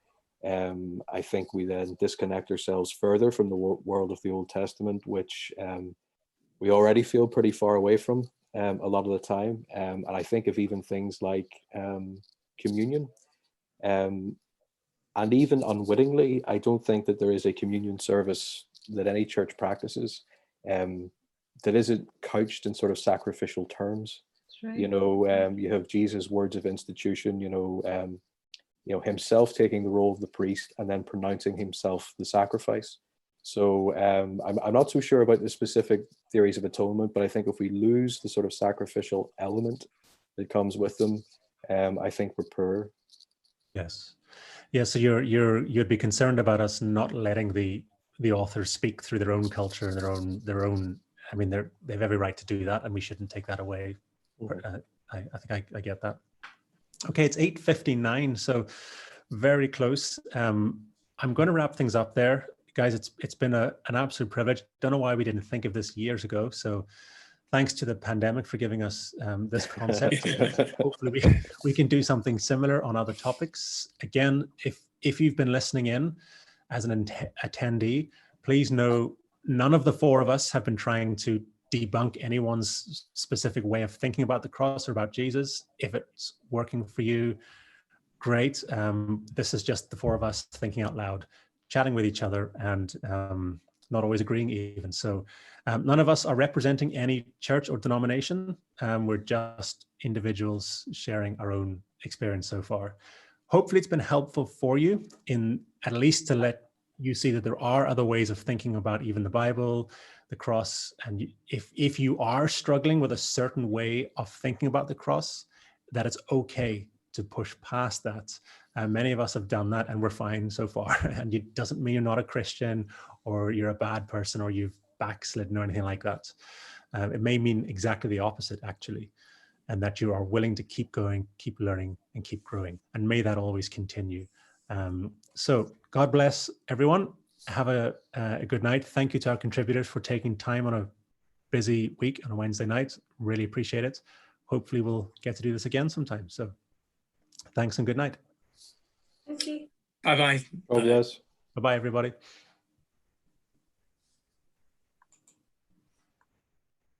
Speaker 1: I think we then disconnect ourselves further from the world of the Old Testament, which we already feel pretty far away from a lot of the time. And I think of even things like communion. And even unwittingly, I don't think that there is a communion service that any church practices that isn't couched in sort of sacrificial terms. Right. You have Jesus' words of institution, himself taking the role of the priest and then pronouncing himself the sacrifice. So I'm not so sure about the specific theories of atonement, but I think if we lose the sort of sacrificial element that comes with them, I think we're poor.
Speaker 4: Yes. Yeah. So you'd be concerned about us not letting the authors speak through their own culture and their own. I mean, they've every right to do that, and we shouldn't take that away. I think I get that. Okay, it's 8:59, so very close. I'm going to wrap things up there, guys. It's been an absolute privilege. Don't know why we didn't think of this years ago. So thanks to the pandemic for giving us this concept. Hopefully we can do something similar on other topics. Again, if you've been listening in as an attendee, please know none of the four of us have been trying to debunk anyone's specific way of thinking about the cross or about Jesus. If it's working for you, great. This is just the four of us thinking out loud, chatting with each other, and not always agreeing even. So none of us are representing any church or denomination. We're just individuals sharing our own experience so far. Hopefully it's been helpful for you in at least to let you see that there are other ways of thinking about even the Bible, the cross. And if you are struggling with a certain way of thinking about the cross, that it's okay to push past that. Many of us have done that and we're fine so far. And it doesn't mean you're not a Christian or you're a bad person or you've backslidden or anything like that. It may mean exactly the opposite, actually, and that you are willing to keep going, keep learning, and keep growing. And may that always continue. So God bless everyone. Have a good night. Thank you to our contributors for taking time on a busy week on a Wednesday night. Really appreciate it. Hopefully we'll get to do this again sometime. So thanks and good night.
Speaker 3: Thank you.
Speaker 2: Bye-bye.
Speaker 1: Oh, yes.
Speaker 4: Bye-bye, everybody.